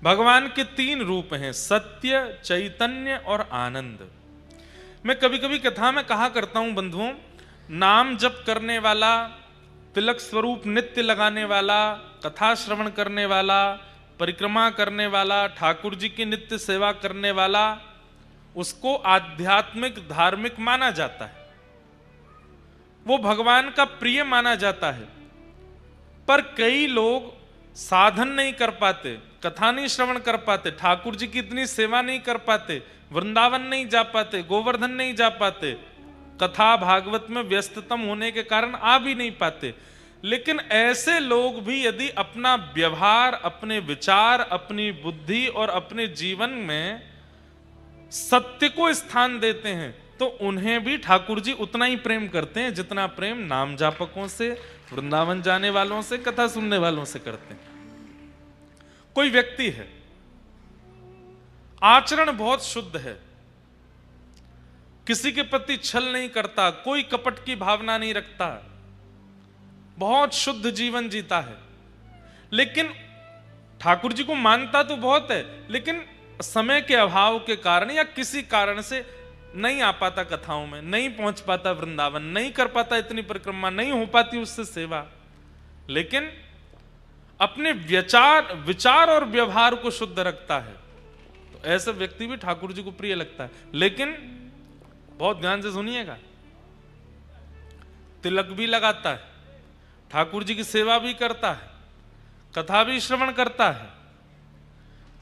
भगवान के तीन रूप हैं, सत्य, चैतन्य और आनंद। मैं कभी कभी कथा में कहा करता हूं बंधुओं, नाम जप करने वाला, तिलक स्वरूप नित्य लगाने वाला, कथा श्रवण करने वाला, परिक्रमा करने वाला, ठाकुर जी की नित्य सेवा करने वाला, उसको आध्यात्मिक धार्मिक माना जाता है, वो भगवान का प्रिय माना जाता है। पर कई लोग साधन नहीं कर पाते, कथा नहीं श्रवण कर पाते, ठाकुर जी की इतनी सेवा नहीं कर पाते, वृंदावन नहीं जा पाते, गोवर्धन नहीं जा पाते, कथा भागवत में व्यस्ततम होने के कारण आ भी नहीं पाते। लेकिन ऐसे लोग भी यदि अपना व्यवहार, अपने विचार, अपनी बुद्धि और अपने जीवन में सत्य को स्थान देते हैं तो उन्हें भी ठाकुर जी उतना ही प्रेम करते हैं जितना प्रेम नाम जापकों से, वृंदावन जाने वालों से, कथा सुनने वालों से करते हैं। कोई व्यक्ति है, आचरण बहुत शुद्ध है, किसी के प्रति छल नहीं करता, कोई कपट की भावना नहीं रखता, बहुत शुद्ध जीवन जीता है, लेकिन ठाकुर जी को मानता तो बहुत है, लेकिन समय के अभाव के कारण या किसी कारण से नहीं आ पाता कथाओं में, नहीं पहुंच पाता वृंदावन, नहीं कर पाता इतनी परिक्रमा, नहीं हो पाती उससे सेवा, लेकिन अपने विचार और व्यवहार को शुद्ध रखता है, तो ऐसा व्यक्ति भी ठाकुर जी को प्रिय लगता है। लेकिन बहुत ध्यान से सुनिएगा, तिलक भी लगाता है, ठाकुर जी की सेवा भी करता है, कथा भी श्रवण करता है,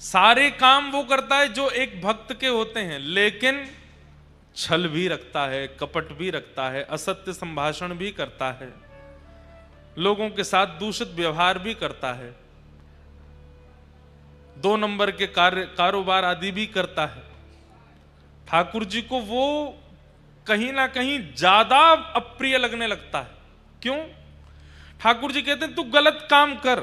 सारे काम वो करता है जो एक भक्त के होते हैं, लेकिन छल भी रखता है, कपट भी रखता है, असत्य संभाषण भी करता है, लोगों के साथ दूषित व्यवहार भी करता है, 2 नंबर के कारोबार आदि भी करता है। ठाकुर जी को वो कहीं ना कहीं ज्यादा अप्रिय लगने लगता है। क्यों? ठाकुर जी कहते हैं तू गलत काम कर,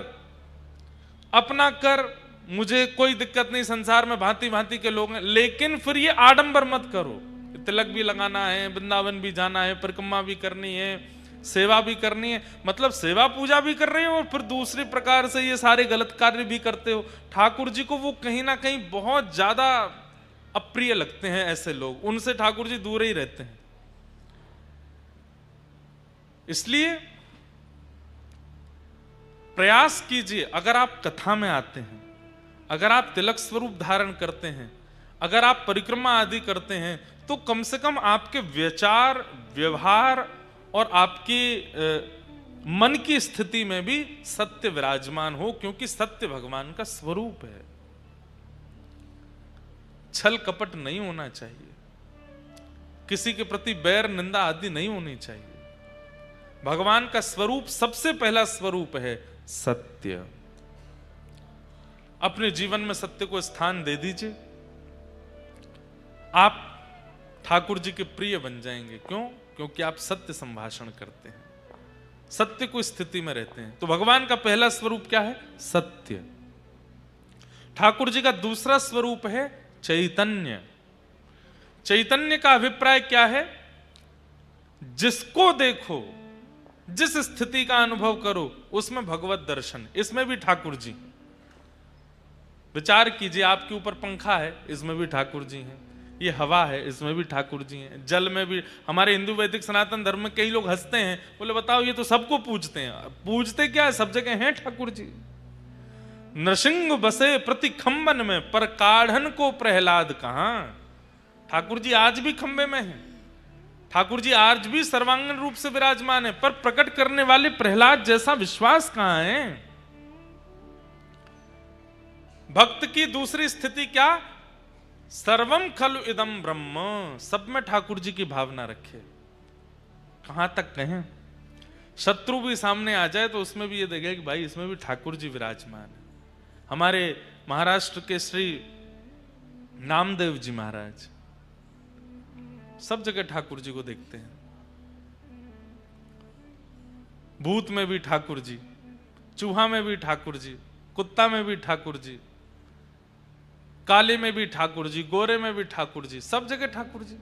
अपना कर, मुझे कोई दिक्कत नहीं, संसार में भांति भांति के लोग हैं, लेकिन फिर ये आडंबर मत करो, तिलक भी लगाना है, वृंदावन भी जाना है, परिक्रमा भी करनी है, सेवा भी करनी है, मतलब सेवा पूजा भी कर रहे हो और फिर दूसरे प्रकार से ये सारे गलत कार्य भी करते हो। ठाकुर जी को वो कहीं ना कहीं बहुत ज्यादा अप्रिय लगते हैं ऐसे लोग, उनसे ठाकुर जी दूर ही रहते हैं। इसलिए प्रयास कीजिए, अगर आप कथा में आते हैं, अगर आप तिलक स्वरूप धारण करते हैं, अगर आप परिक्रमा आदि करते हैं, तो कम से कम आपके विचार, व्यवहार और आपकी मन की स्थिति में भी सत्य विराजमान हो, क्योंकि सत्य भगवान का स्वरूप है। छल कपट नहीं होना चाहिए, किसी के प्रति बैर निंदा आदि नहीं होनी चाहिए। भगवान का स्वरूप, सबसे पहला स्वरूप है सत्य। अपने जीवन में सत्य को स्थान दे दीजिए, आप ठाकुर जी के प्रिय बन जाएंगे। क्यों? क्योंकि आप सत्य संभाषण करते हैं, सत्य को स्थिति में रहते हैं। तो भगवान का पहला स्वरूप क्या है? सत्य। ठाकुर जी का दूसरा स्वरूप है चैतन्य। चैतन्य का अभिप्राय क्या है? जिसको देखो, जिस स्थिति का अनुभव करो, उसमें भगवत दर्शन। इसमें भी ठाकुर जी। विचार कीजिए, आपके ऊपर पंखा है, इसमें भी ठाकुर जी हैं, ये हवा है, इसमें भी ठाकुर जी हैं, जल में भी। हमारे हिंदू वैदिक सनातन धर्म में कई लोग हंसते हैं, बोले बताओ ये तो सबको पूजते हैं। पूजते क्या है? सब जगह हैं ठाकुर जी। नृसिंह बसे प्रति खंबन में, पर काढ़न को प्रहलाद कहां। ठाकुर जी आज भी खंबे में हैं, ठाकुर जी आज भी सर्वांगीण रूप से विराजमान है, पर प्रकट करने वाले प्रहलाद जैसा विश्वास कहां है? भक्त की दूसरी स्थिति क्या? सर्वम खलु इदम ब्रह्म, सब में ठाकुर जी की भावना रखे। कहां तक कहें? शत्रु भी सामने आ जाए तो उसमें भी ये देखे कि भाई इसमें भी ठाकुर जी विराजमान है। हमारे महाराष्ट्र के श्री नामदेव जी महाराज सब जगह ठाकुर जी को देखते हैं। भूत में भी ठाकुर जी, चूहा में भी ठाकुर जी, कुत्ता में भी ठाकुर जी, काले में भी ठाकुर जी, गोरे में भी ठाकुर जी, सब जगह ठाकुर जी।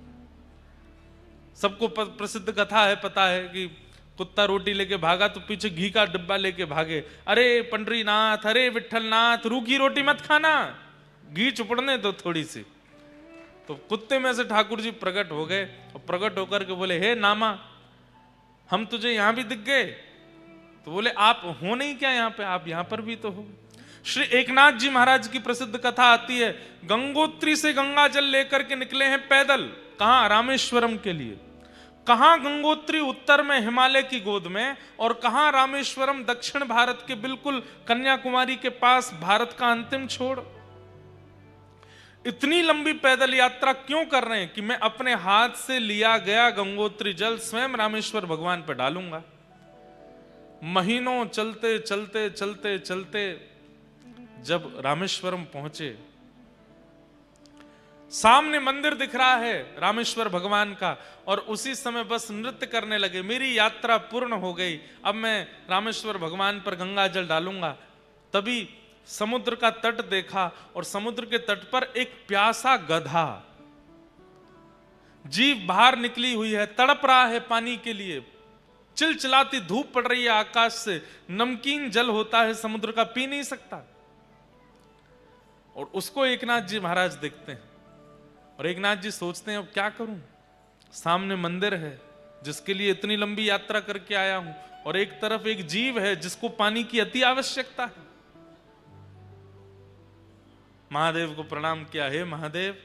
सबको प्रसिद्ध कथा है, पता है कि कुत्ता रोटी लेके भागा तो पीछे घी का डिब्बा लेके भागे, अरे पंडरीनाथ, अरे विठलनाथ, रूखी रोटी मत खाना, घी चुपड़ने दो थोड़ी सी। तो कुत्ते में से ठाकुर जी प्रकट हो गए और प्रकट होकर के बोले, हे नामा, हम तुझे यहां भी दिख गए? तो बोले, आप हो नहीं क्या यहाँ पे? आप यहां पर भी तो हो। श्री एकनाथ जी महाराज की प्रसिद्ध कथा आती है, गंगोत्री से गंगा जल लेकर के निकले हैं पैदल, कहां? रामेश्वरम के लिए। कहां गंगोत्री? उत्तर में हिमालय की गोद में, और कहां रामेश्वरम? दक्षिण भारत के बिल्कुल कन्याकुमारी के पास, भारत का अंतिम छोड़। इतनी लंबी पैदल यात्रा क्यों कर रहे हैं? कि मैं अपने हाथ से लिया गया गंगोत्री जल स्वयं रामेश्वर भगवान पर डालूंगा। महीनों चलते चलते चलते चलते जब रामेश्वरम पहुंचे, सामने मंदिर दिख रहा है रामेश्वर भगवान का, और उसी समय बस नृत्य करने लगे, मेरी यात्रा पूर्ण हो गई, अब मैं रामेश्वर भगवान पर गंगा जल डालूंगा। तभी समुद्र का तट देखा, और समुद्र के तट पर एक प्यासा गधा, जीभ बाहर निकली हुई है, तड़प रहा है पानी के लिए, चिलचिलाती धूप पड़ रही है आकाश से, नमकीन जल होता है समुद्र का, पी नहीं सकता। और उसको एकनाथ जी महाराज देखते हैं, और एकनाथ जी सोचते हैं, अब क्या करूं? सामने मंदिर है जिसके लिए इतनी लंबी यात्रा करके आया हूं, और एक तरफ एक जीव है जिसको पानी की अति आवश्यकता है। महादेव को प्रणाम किया, हे महादेव,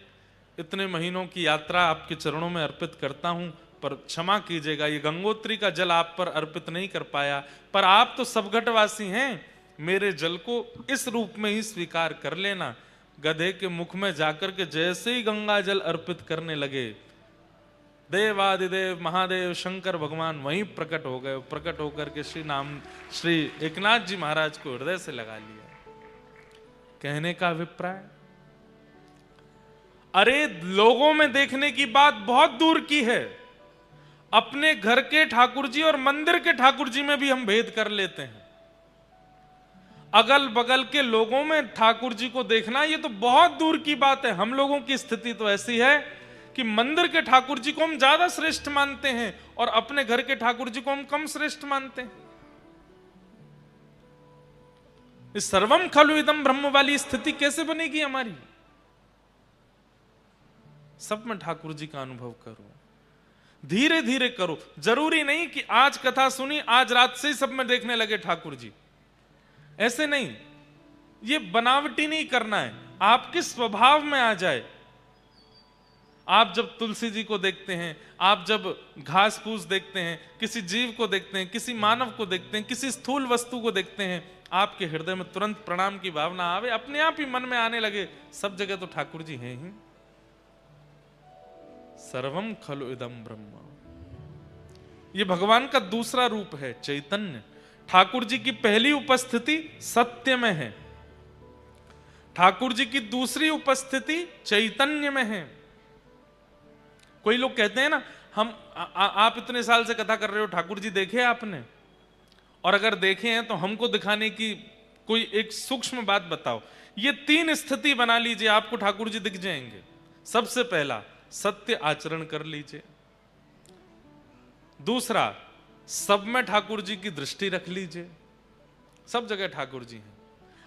इतने महीनों की यात्रा आपके चरणों में अर्पित करता हूं, पर क्षमा कीजिएगा, ये गंगोत्री का जल आप पर अर्पित नहीं कर पाया, पर आप तो सबघटवासी हैं, मेरे जल को इस रूप में ही स्वीकार कर लेना। गधे के मुख में जाकर के जैसे ही गंगा जल अर्पित करने लगे, देवादिदेव महादेव शंकर भगवान वहीं प्रकट हो गए। प्रकट होकर के श्री एकनाथ जी महाराज को हृदय से लगा लिया। कहने का अभिप्राय, अरे लोगों में देखने की बात बहुत दूर की है, अपने घर के ठाकुर जी और मंदिर के ठाकुर जी में भी हम भेद कर लेते हैं। अगल बगल के लोगों में ठाकुर जी को देखना ये तो बहुत दूर की बात है। हम लोगों की स्थिति तो ऐसी है कि मंदिर के ठाकुर जी को हम ज्यादा श्रेष्ठ मानते हैं और अपने घर के ठाकुर जी को हम कम श्रेष्ठ मानते हैं। इस सर्वम खलु इदम ब्रह्म वाली स्थिति कैसे बनेगी हमारी? सब में ठाकुर जी का अनुभव करो, धीरे धीरे करो। जरूरी नहीं कि आज कथा सुनी आज रात से ही सब में देखने लगे ठाकुर जी, ऐसे नहीं। ये बनावटी नहीं करना है, आपके स्वभाव में आ जाए। आप जब तुलसी जी को देखते हैं, आप जब घास फूस देखते हैं, किसी जीव को देखते हैं, किसी मानव को देखते हैं, किसी स्थूल वस्तु को देखते हैं, आपके हृदय में तुरंत प्रणाम की भावना आवे, अपने आप ही मन में आने लगे सब जगह तो ठाकुर जी हैं ही। सर्वम खलु इदम ब्रह्म, ये भगवान का दूसरा रूप है, चैतन्य। ठाकुर जी की पहली उपस्थिति सत्य में है, ठाकुर जी की दूसरी उपस्थिति चैतन्य में है। कोई लोग कहते हैं ना, आप इतने साल से कथा कर रहे हो, ठाकुर जी देखे आपने? और अगर देखे हैं तो हमको दिखाने की कोई एक सूक्ष्म बात बताओ। ये तीन स्थिति बना लीजिए, आपको ठाकुर जी दिख जाएंगे। सबसे पहला, सत्य आचरण कर लीजिए। दूसरा, सब में ठाकुर जी की दृष्टि रख लीजिए, सब जगह ठाकुर जी हैं।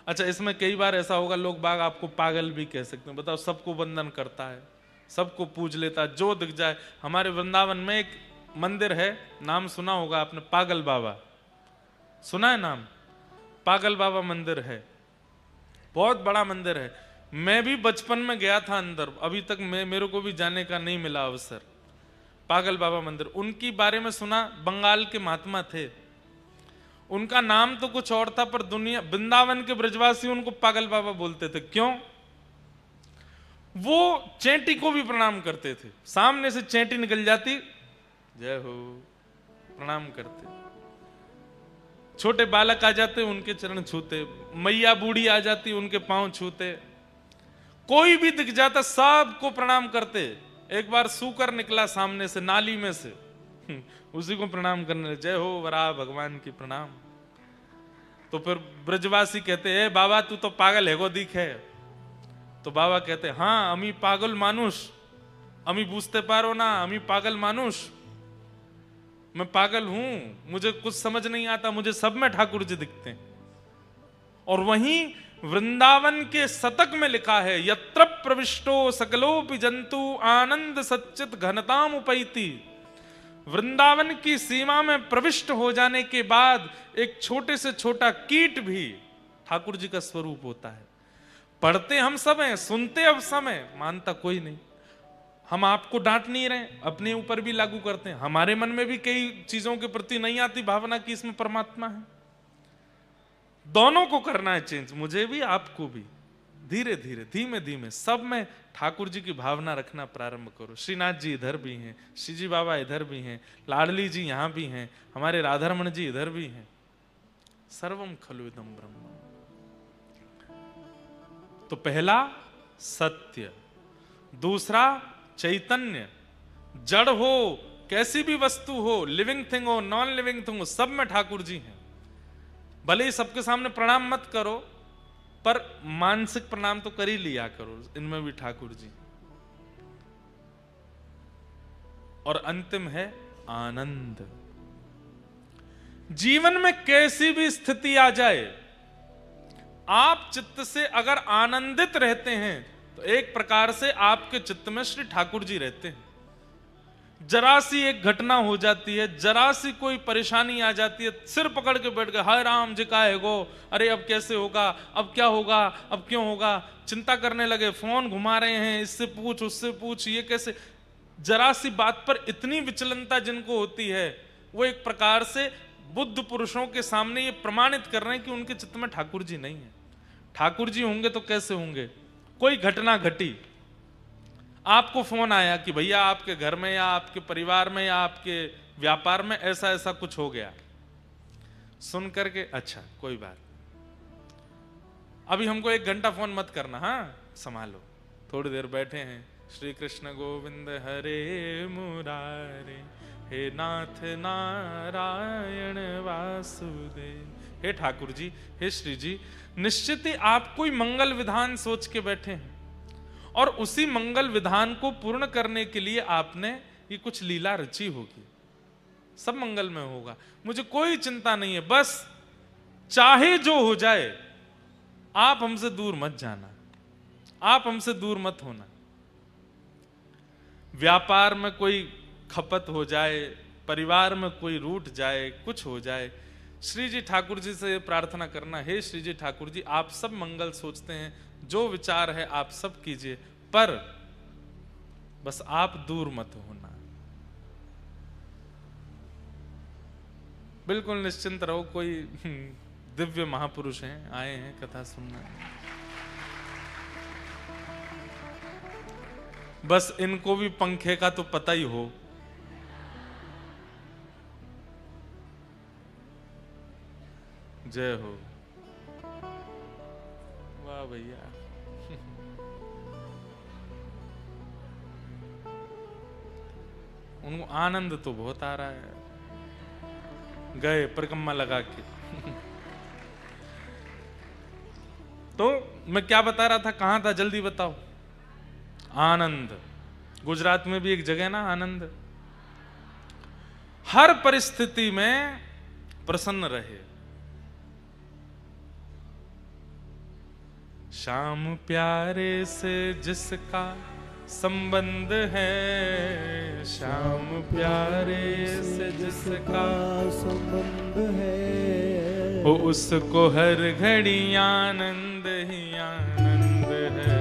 अच्छा, इसमें कई बार ऐसा होगा, लोग बाग आपको पागल भी कह सकते हैं। बताओ, सबको वंदन करता है, सबको पूज लेता है, जो दिख जाए। हमारे वृंदावन में एक मंदिर है, नाम सुना होगा आपने, पागल बाबा, सुना है नाम? पागल बाबा मंदिर है, बहुत बड़ा मंदिर है। मैं भी बचपन में गया था अंदर, अभी तक मेरे को भी जाने का नहीं मिला अवसर। पागल बाबा मंदिर, उनकी बारे में सुना, बंगाल के महात्मा थे, उनका नाम तो कुछ और था, पर दुनिया वृंदावन के ब्रजवासी उनको पागल बाबा बोलते थे। क्यों? वो चेंटी को भी प्रणाम करते थे, सामने से चेंटी निकल जाती, जय हो, प्रणाम करते। छोटे बालक आ जाते, उनके चरण छूते, मैया बूढ़ी आ जाती, उनके पांव छूते, कोई भी दिख जाता सबको प्रणाम करते। एक बार सूकर निकला सामने से, नाली में से, उसी को प्रणाम करने, जय हो वराह भगवान की प्रणाम। तो फिर ब्रजवासी कहते हैं, बाबा तू तो पागल है, गो दिख है। तो बाबा कहते, हाँ अमी पागल मानुष, अमी बुझते पारो ना, अमी पागल मानुष। मैं पागल हूं, मुझे कुछ समझ नहीं आता, मुझे सब में ठाकुर जी दिखते हैं। और वहीं वृंदावन के शतक में लिखा है, यत्र प्रविष्टो सकलोपि जंतु आनंद सच्चित घनताम उपैति। वृंदावन की सीमा में प्रविष्ट हो जाने के बाद एक छोटे से छोटा कीट भी ठाकुर जी का स्वरूप होता है। पढ़ते हम सब हैं, सुनते अब सब हैं, मानता कोई नहीं। हम आपको डांट नहीं रहे, अपने ऊपर भी लागू करते हैं। हमारे मन में भी कई चीजों के प्रति नहीं आती भावना कि इसमें परमात्मा है। दोनों को करना है चेंज, मुझे भी आपको भी। धीरे धीरे धीमे धीमे सब में ठाकुर जी की भावना रखना प्रारंभ करो। श्रीनाथ जी इधर भी हैं, श्रीजी बाबा इधर भी हैं, लाडली जी यहां भी हैं, हमारे राधारमण जी इधर भी हैं। सर्वम खलु इदं ब्रह्म। तो पहला सत्य, दूसरा चैतन्य। जड़ हो, कैसी भी वस्तु हो, लिविंग थिंग हो, नॉन लिविंग थिंग हो, सब में ठाकुर जी हैं। भले ही सबके सामने प्रणाम मत करो, पर मानसिक प्रणाम तो कर ही लिया करो, इनमें भी ठाकुर जी। और अंतिम है आनंद। जीवन में कैसी भी स्थिति आ जाए, आप चित्त से अगर आनंदित रहते हैं तो एक प्रकार से आपके चित्त में श्री ठाकुर जी रहते हैं। जरा सी एक घटना हो जाती है, जरा सी कोई परेशानी आ जाती है, सिर पकड़ के बैठ गए, हाय राम जी का है गो, अरे अब कैसे होगा, अब क्या होगा, अब क्यों होगा, चिंता करने लगे, फोन घुमा रहे हैं, इससे पूछ उससे पूछ, ये कैसे। जरा सी बात पर इतनी विचलनता जिनको होती है, वो एक प्रकार से बुद्ध पुरुषों के सामने ये प्रमाणित कर रहे हैं कि उनके चित्त में ठाकुर जी नहीं है। ठाकुर जी होंगे तो कैसे होंगे। कोई घटना घटी, आपको फोन आया कि भैया आपके घर में या आपके परिवार में या आपके व्यापार में ऐसा ऐसा कुछ हो गया, सुन करके अच्छा कोई बात, अभी हमको 1 घंटा फोन मत करना, हाँ संभालो, थोड़ी देर बैठे हैं, श्री कृष्ण गोविंद हरे मुरारे, हे नाथ नारायण वासुदेव। हे ठाकुर जी, हे श्री जी, निश्चित ही आप कोई मंगल विधान सोच के बैठे हैं और उसी मंगल विधान को पूर्ण करने के लिए आपने ये कुछ लीला रची होगी। सब मंगल में होगा, मुझे कोई चिंता नहीं है, बस चाहे जो हो जाए आप हमसे दूर मत जाना, आप हमसे दूर मत होना। व्यापार में कोई खपत हो जाए, परिवार में कोई रूठ जाए, कुछ हो जाए, श्री जी ठाकुर जी से प्रार्थना करना, हे श्री जी ठाकुर जी, आप सब मंगल सोचते हैं, जो विचार है आप सब कीजिए, पर बस आप दूर मत होना। बिल्कुल निश्चिंत रहो, कोई दिव्य महापुरुष हैं, आए हैं कथा सुनना, बस इनको भी पंखे का तो पता ही हो। जय हो, वाह भैया। उनको आनंद तो बहुत आ रहा है, गए परिक्रमा लगा के। तो मैं क्या बता रहा था, कहां था, जल्दी बताओ। आनंद, गुजरात में भी एक जगह ना आनंद। हर परिस्थिति में प्रसन्न रहे। श्याम प्यारे से जिसका संबंध है, श्याम प्यारे से जिसका संबंध है, वो उसको हर घड़ी आनंद ही आनंद है,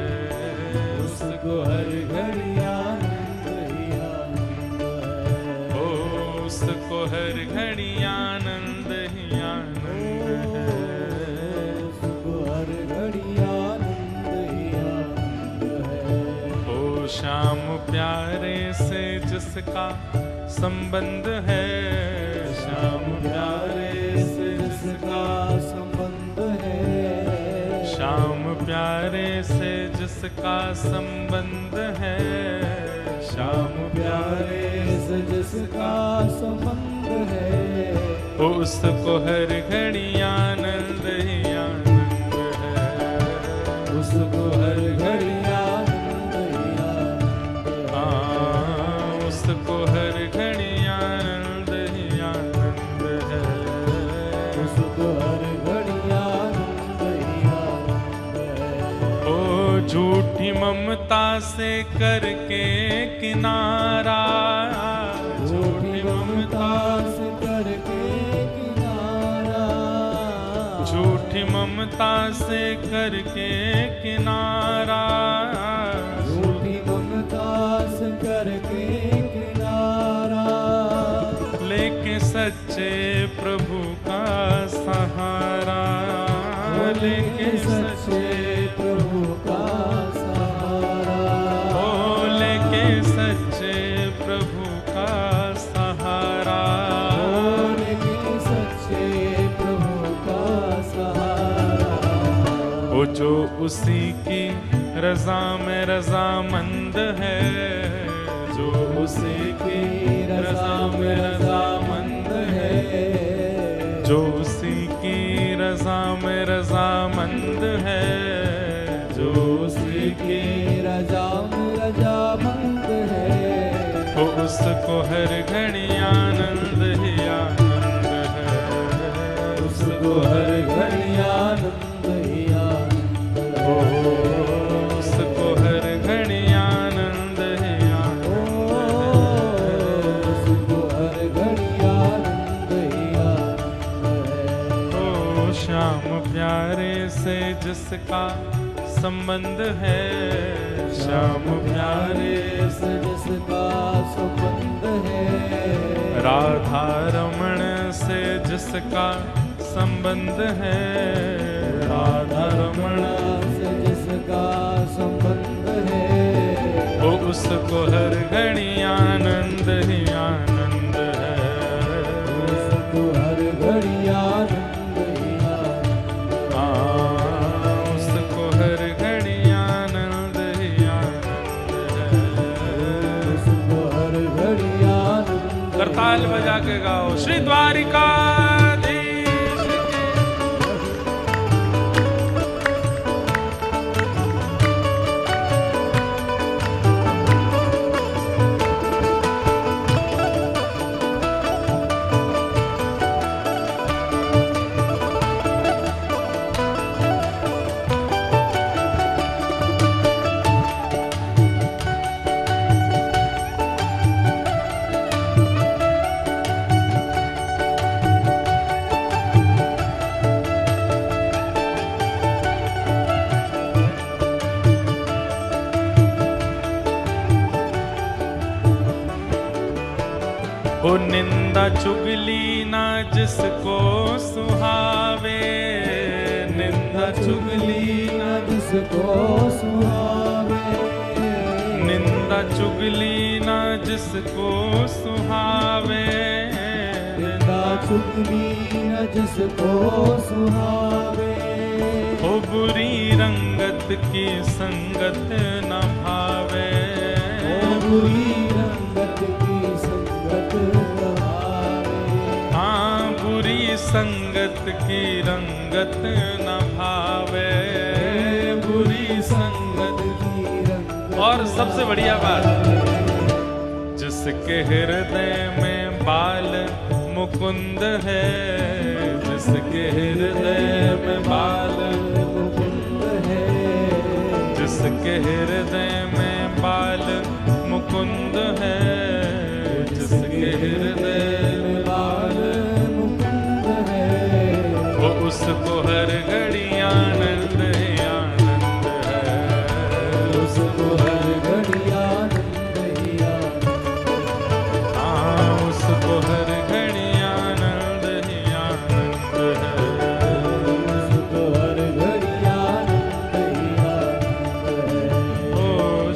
उसको हर घड़ी आनंद ही आनंद है, ओ उसको हर घड़ी आनंद ही आनंद है, उसको हर घड़ी आनंद ही आनंद है। ओ श्याम प्यारे से जिसका संबंध है, श्याम प्यारे से जिसका संबंध है, श्याम प्यारे से जिसका संबंध है, श्याम प्यारे से जिसका संबंध है, उसको हर घड़ी आनंद ही आनंद है, उसको हर घड़ी आनंद ही आनंद है, उसको हर घड़ी आनंद ही झूठी ममता से करके किनारा, झूठी ममता से करके किनारा, झूठी ममता से करके किनारा, झूठी ममता से करके किनारा, लेके सच्चे प्रभु का सहारा, लेके सच्चे प्रभु का सहारा, ओ लेके सच्चे प्रभु का सहारा, लेके सच्चे प्रभु का सहारा, वो जो उसी की रजा में रजामंद है, जो उसी की रजा में रजामंद है, जो उसी की रजा में रजामंद है, जो उसी की रजामंद है, वो उसको हर घड़ी आनंद ही आनंद है, उसको हर घड़ी आनंद ही आनंद है, उसको हर घड़ी आनंद ही आनंद है, उसको हर घड़ी आनंद ही आनंद है, ओ श्याम प्यारे से जिसका संबंध है, श्याम प्यारे से जिसका संबंध है, राधा रमण से जिसका संबंध है, राधा रमण से जिसका संबंध है, वो उसको हर घड़ी आनंद ही आनंद है, उसको हर घड़ी आनंद ही आनंद है, उसको हर घड़ी आनंद ही आनंद है। उसको हर घड़ी आनंद। करताल बजा के गाओ श्री द्वारिकाधीश की। ओ निंदा चुगली ना जिसको सुहावे, निंदा चुगली ना जिसको सुहावे, निंदा चुगली ना जिसको सुहावे, निंदा चुगली न जिसको सुहावे, ओ बुरी रंगत की संगत न भावे, ओ बुरी रंगत की संगत न भावे, हाँ बुरी संगत की रंगत न भावे, बुरी संगत की रंगत। और सबसे बढ़िया बात, जिसके हृदय में बाल मुकुंद है, जिसके हृदय में बाल मुकुंद है, जिसके हृदय में बाल मुकुंद है, जिसके हृदय में बाल मुकुंद है, वो उसको हर घड़ी आनंद ही आनंद है, उसको हर घड़ी आनंद ही आनंद है, हाँ उसको हर घड़ी आनंद ही आनंद है, उसको हर घड़ी आनंद ही आनंद है, ओ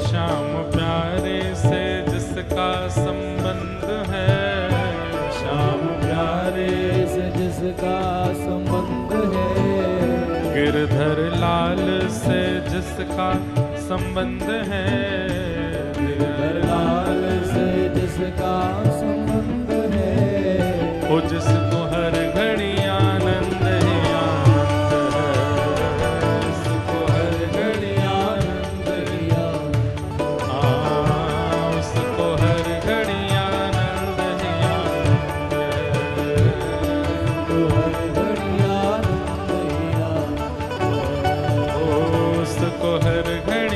श्याम प्यारे से जिसका संबंध है, श्याम प्यारे से जिसका संबंध है, गिरधर लाल से जिसका संबंध है, गिरधर लाल से जिसका संबंध है, वो जिसको हर घड़ी आनंद ही आनंद है, उसको हर घड़ी आनंद ही उसको हर घड़ी आनंद ही आनंद है, तो हर घड़ी आनंद ही आनंद है, उसको हर घड़ी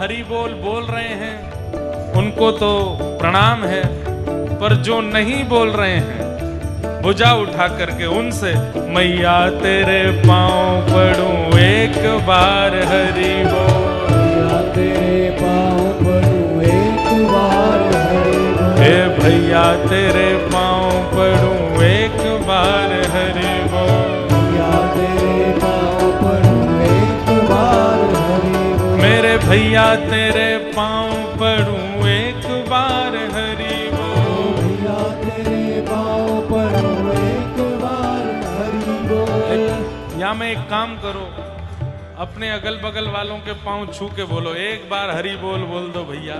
हरि बोल बोल रहे हैं उनको तो प्रणाम है, पर जो नहीं बोल रहे हैं भुजा उठा करके उनसे मैया तेरे पाँव पड़ूं एक बार हरि बोल, मैया तेरे पाँव पड़ूं एक बार हरि बोल, हे भैया तेरे पाँव पड़ूं एक बार हरि बोल, मैया तेरे पाँव पड़ूं एक बार हरि बोल, मेरे भैया तेरे पाँव पड़ूं एक बार हरि बोल। भैया तेरे पाँव पड़ूं एक बार हरि बोल। या मैं एक काम करो, अपने अगल बगल वालों के पाँव छू के बोलो, एक बार हरि बोल बोल दो भैया।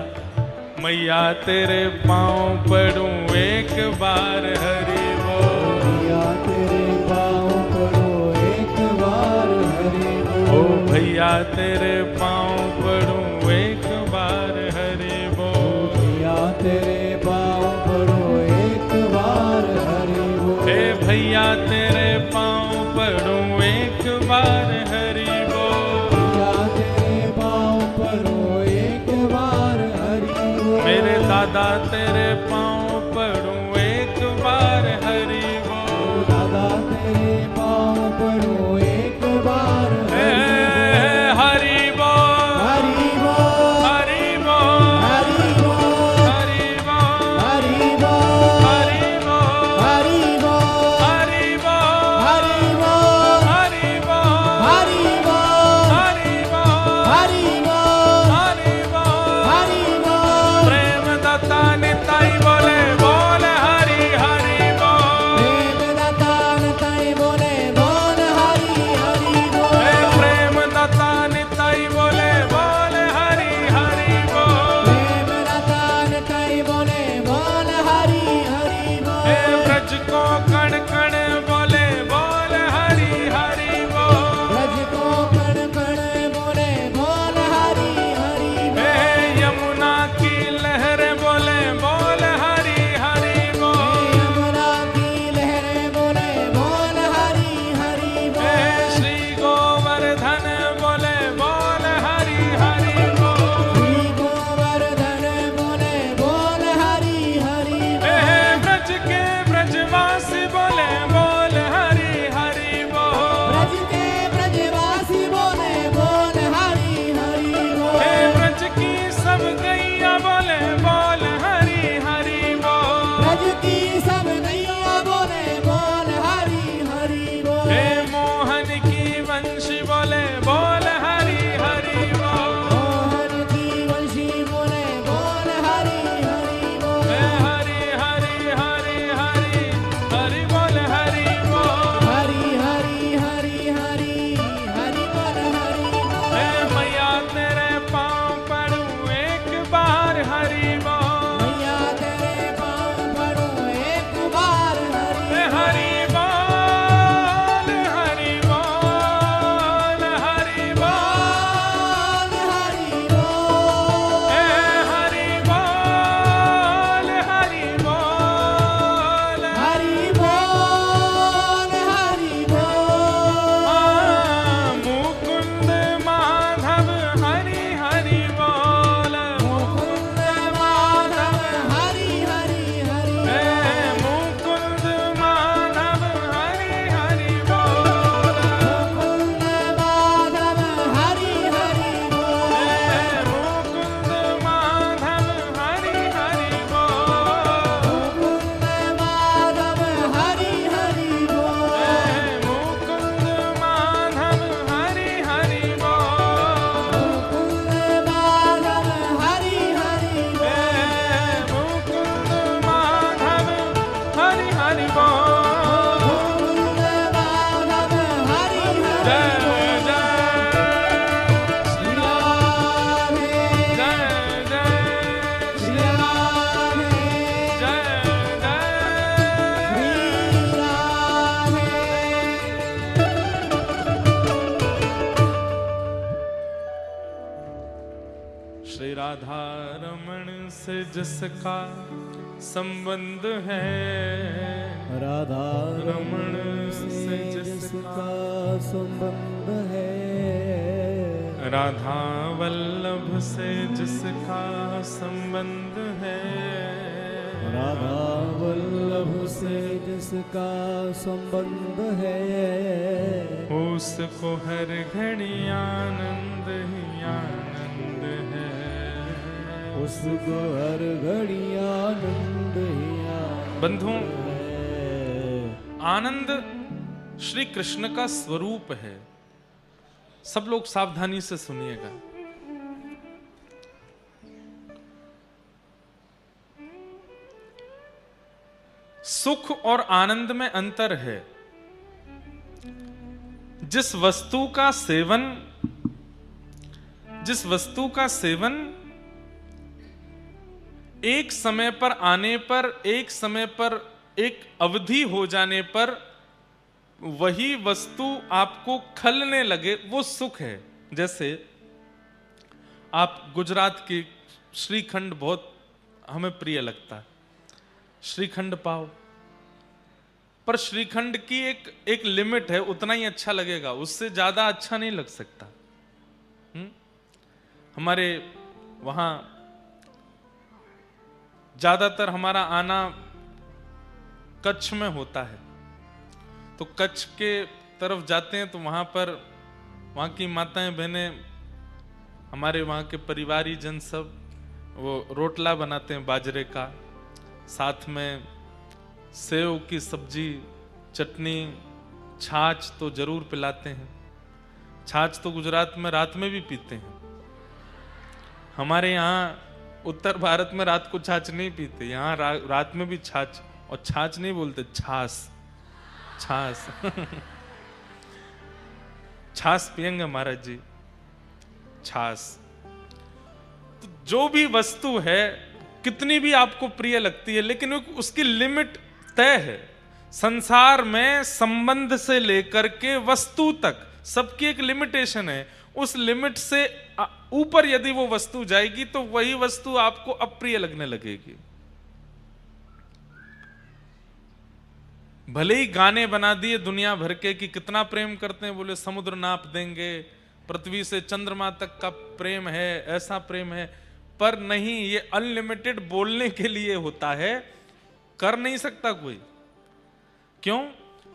मैया तेरे पाँव पड़ूं एक बार हरि बोल, मैया तेरे पाँव पड़ूं एक बार हरि बोल, ओ भैया तेरे पाँव पड़ूं एक बार हरि बोल, भैया तेरे पाँव पड़ूं एक बार हरि बोल, हे भैया तेरे पाँव पड़ूं एक बार हरि बोल, भैया तेरे पाँव पड़ूं एक बार हरि बोल, मेरे दादा तेरे पाँव पड़ूं एक बार हरि बोल, दादा तेरे पाँव पड़ूं एक बार हे हरि बोल, हरि बोल, हरि बोल, हरि बोल, हरि बोल, हरि बोल, हरि बोल, हरि बोल, हरि बोल, हरि बोल, हरि बोल, हरि बोल, हरि बोल, हरि बोल, हरि बोल, हरि बोल, प्रेम दत्ता निताई बोले बोल हरि हरि बोल, प्रेम दाता निताई बोले बोल हरि हरि बोल, हे प्रेम दत्ता निताई बोले बोल हरि हरि बोल, प्रेम दाता निताई बोले बोल हरि हरि बोल, हे ब्रज को कण कण बोले बोल हरि हरि बोल, ब्रज को कण कण बोले बोल हरि हरि बोल, हे यमुना की लहर बोले बोल हरि हरि बोल, यमुना की लहरें बोले बोल हरि हरि हे बोल, श्री गोवर्धन बोले बोल हरि हरि बोल, श्री गोवर्धन बोले बोल हरि हरि हे बोल, ब्रज के ब्रजवासी बोले बोल हरि हरि बोल, ब्रज के ब्रजवासी बोले बोल हरि हरि बोल, हे ब्रज की सब गैया बोले बोल हरि हरि बोल, ब्रज की सब नैया बोले बोल हरि हरि बोल, हे मोहन की वंशी बोले बोल हरि हरि बोल, मोहन की वंशी बोले बोल हरि हरि बोल, हे हरि हरि हरि हरि हरि बोल हरि बोल, हरि हरि हरि हरि हरि बोल हरि बोल, हे मैया तेरे पाँव पड़ूं एक बार हरि बोल, मैया तेरे पाँव पड़ूं एक बार हरि हे हरि बोल हरि बोल हरि बोल, बोल हरि बोल, हे हरि बोल हरि बोल, हरि बोल हरि बोल, मुकुंद माधव हरि हरि बोल, मुकुंद माधव हरि हरि हरि हे बोल, मुकुंद माधव हरि हरि बोल, मुकुंद माधव हरि हरि बोल, हे मुकुंद माधव हरि हरि बोल, मुकुंद माधव हरि हरि बोल, हे मुकुंद माधव हरि हरि बोल, मुकुंद माधव हरि हरि हे बोल, मुकुंद माधव हरि हरि बोल, मुकुंद माधव हरि हरि जय बोल, जय श्री राम है, जय जय श्री राम है, जय जय श्री राम है। श्री राधा रमण से जिसका संबंध है, राधा रमण से से जिसका जिसका संबंध है, राधा वल्लभ से जिसका संबंध है, राधा वल्लभ से जिसका संबंध है, उसको हर घड़ी आनंद ही आनंद है, उसको हर घड़ी आनंद ही आनंद बंधुओं, है। आनंद श्री कृष्ण का स्वरूप है। सब लोग सावधानी से सुनिएगा। सुख और आनंद में अंतर है। जिस वस्तु का सेवन एक समय पर आने पर, एक समय पर एक अवधि हो जाने पर वही वस्तु आपको खलने लगे, वो सुख है। जैसे आप गुजरात की श्रीखंड बहुत हमें प्रिय लगता है, श्रीखंड पाओ, पर श्रीखंड की एक लिमिट है, उतना ही अच्छा लगेगा, उससे ज्यादा अच्छा नहीं लग सकता। हमारे वहां ज्यादातर हमारा आना कच्छ में होता है, तो कच्छ के तरफ जाते हैं तो वहां की माताएं बहनें, हमारे वहां के परिवारी जन सब वो रोटला बनाते हैं बाजरे का, साथ में सेव की सब्जी, चटनी, छाछ तो जरूर पिलाते हैं। छाछ तो गुजरात में रात में भी पीते हैं। हमारे यहाँ उत्तर भारत में रात को छाछ नहीं पीते, यहाँ रात में भी छाछ, और छाछ नहीं बोलते, छाछ छाछ पियेंगे महाराज जी, छाछ। तो जो भी वस्तु है कितनी भी आपको प्रिय लगती है, लेकिन उसकी लिमिट तय है। संसार में संबंध से लेकर के वस्तु तक सबकी एक लिमिटेशन है। उस लिमिट से ऊपर यदि वो वस्तु जाएगी तो वही वस्तु आपको अप्रिय लगने लगेगी। भले ही गाने बना दिए दुनिया भर के कि कितना प्रेम करते हैं, बोले समुद्र नाप देंगे, पृथ्वी से चंद्रमा तक का प्रेम है, ऐसा प्रेम है, पर नहीं, ये अनलिमिटेड बोलने के लिए होता है, कर नहीं सकता कोई। क्यों?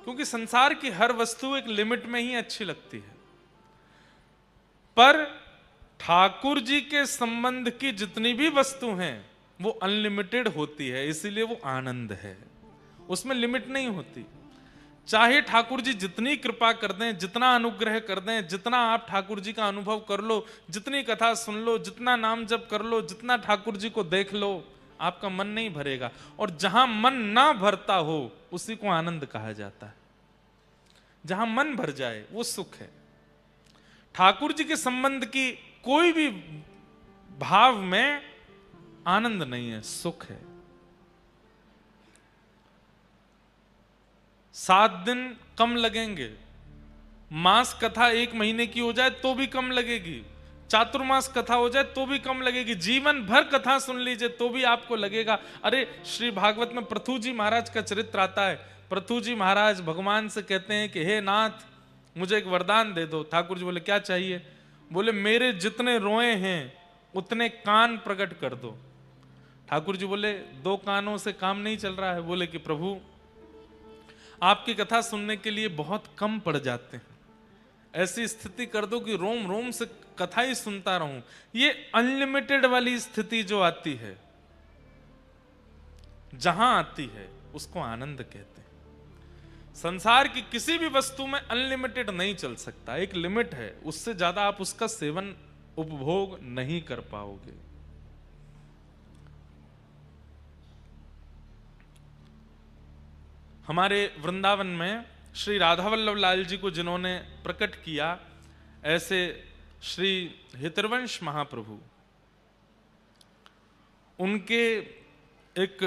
क्योंकि संसार की हर वस्तु एक लिमिट में ही अच्छी लगती है, पर ठाकुर जी के संबंध की जितनी भी वस्तु हैं वो अनलिमिटेड होती है, इसीलिए वो आनंद है, उसमें लिमिट नहीं होती। चाहे ठाकुर जी जितनी कृपा कर दें, जितना अनुग्रह कर दें, जितना आप ठाकुर जी का अनुभव कर लो, जितनी कथा सुन लो, जितना नाम जप कर लो, जितना ठाकुर जी को देख लो, आपका मन नहीं भरेगा। और जहां मन ना भरता हो उसी को आनंद कहा जाता है। जहां मन भर जाए वो सुख है। ठाकुर जी के संबंध की कोई भी भाव में आनंद नहीं है, सुख है। 7 दिन कम लगेंगे, मास कथा 1 महीने की हो जाए तो भी कम लगेगी, चातुर्मास कथा हो जाए तो भी कम लगेगी, जीवन भर कथा सुन लीजिए तो भी आपको लगेगा। अरे श्री भागवत में पृथु जी महाराज का चरित्र आता है। पृथु जी महाराज भगवान से कहते हैं कि हे नाथ, मुझे एक वरदान दे दो। ठाकुर जी बोले क्या चाहिए? बोले मेरे जितने रोए हैं उतने कान प्रकट कर दो। ठाकुर जी बोले 2 कानों से काम नहीं चल रहा है। बोले कि प्रभु आपकी कथा सुनने के लिए बहुत कम पड़ जाते हैं, ऐसी स्थिति कर दो कि रोम रोम से कथा ही सुनता रहूं। ये अनलिमिटेड वाली स्थिति जो आती है, जहां आती है, उसको आनंद कहते हैं। संसार की किसी भी वस्तु में अनलिमिटेड नहीं चल सकता, एक लिमिट है, उससे ज्यादा आप उसका सेवन उपभोग नहीं कर पाओगे। हमारे वृंदावन में श्री राधा वल्लभ लाल जी को जिन्होंने प्रकट किया, ऐसे श्री हितवंश महाप्रभु, उनके एक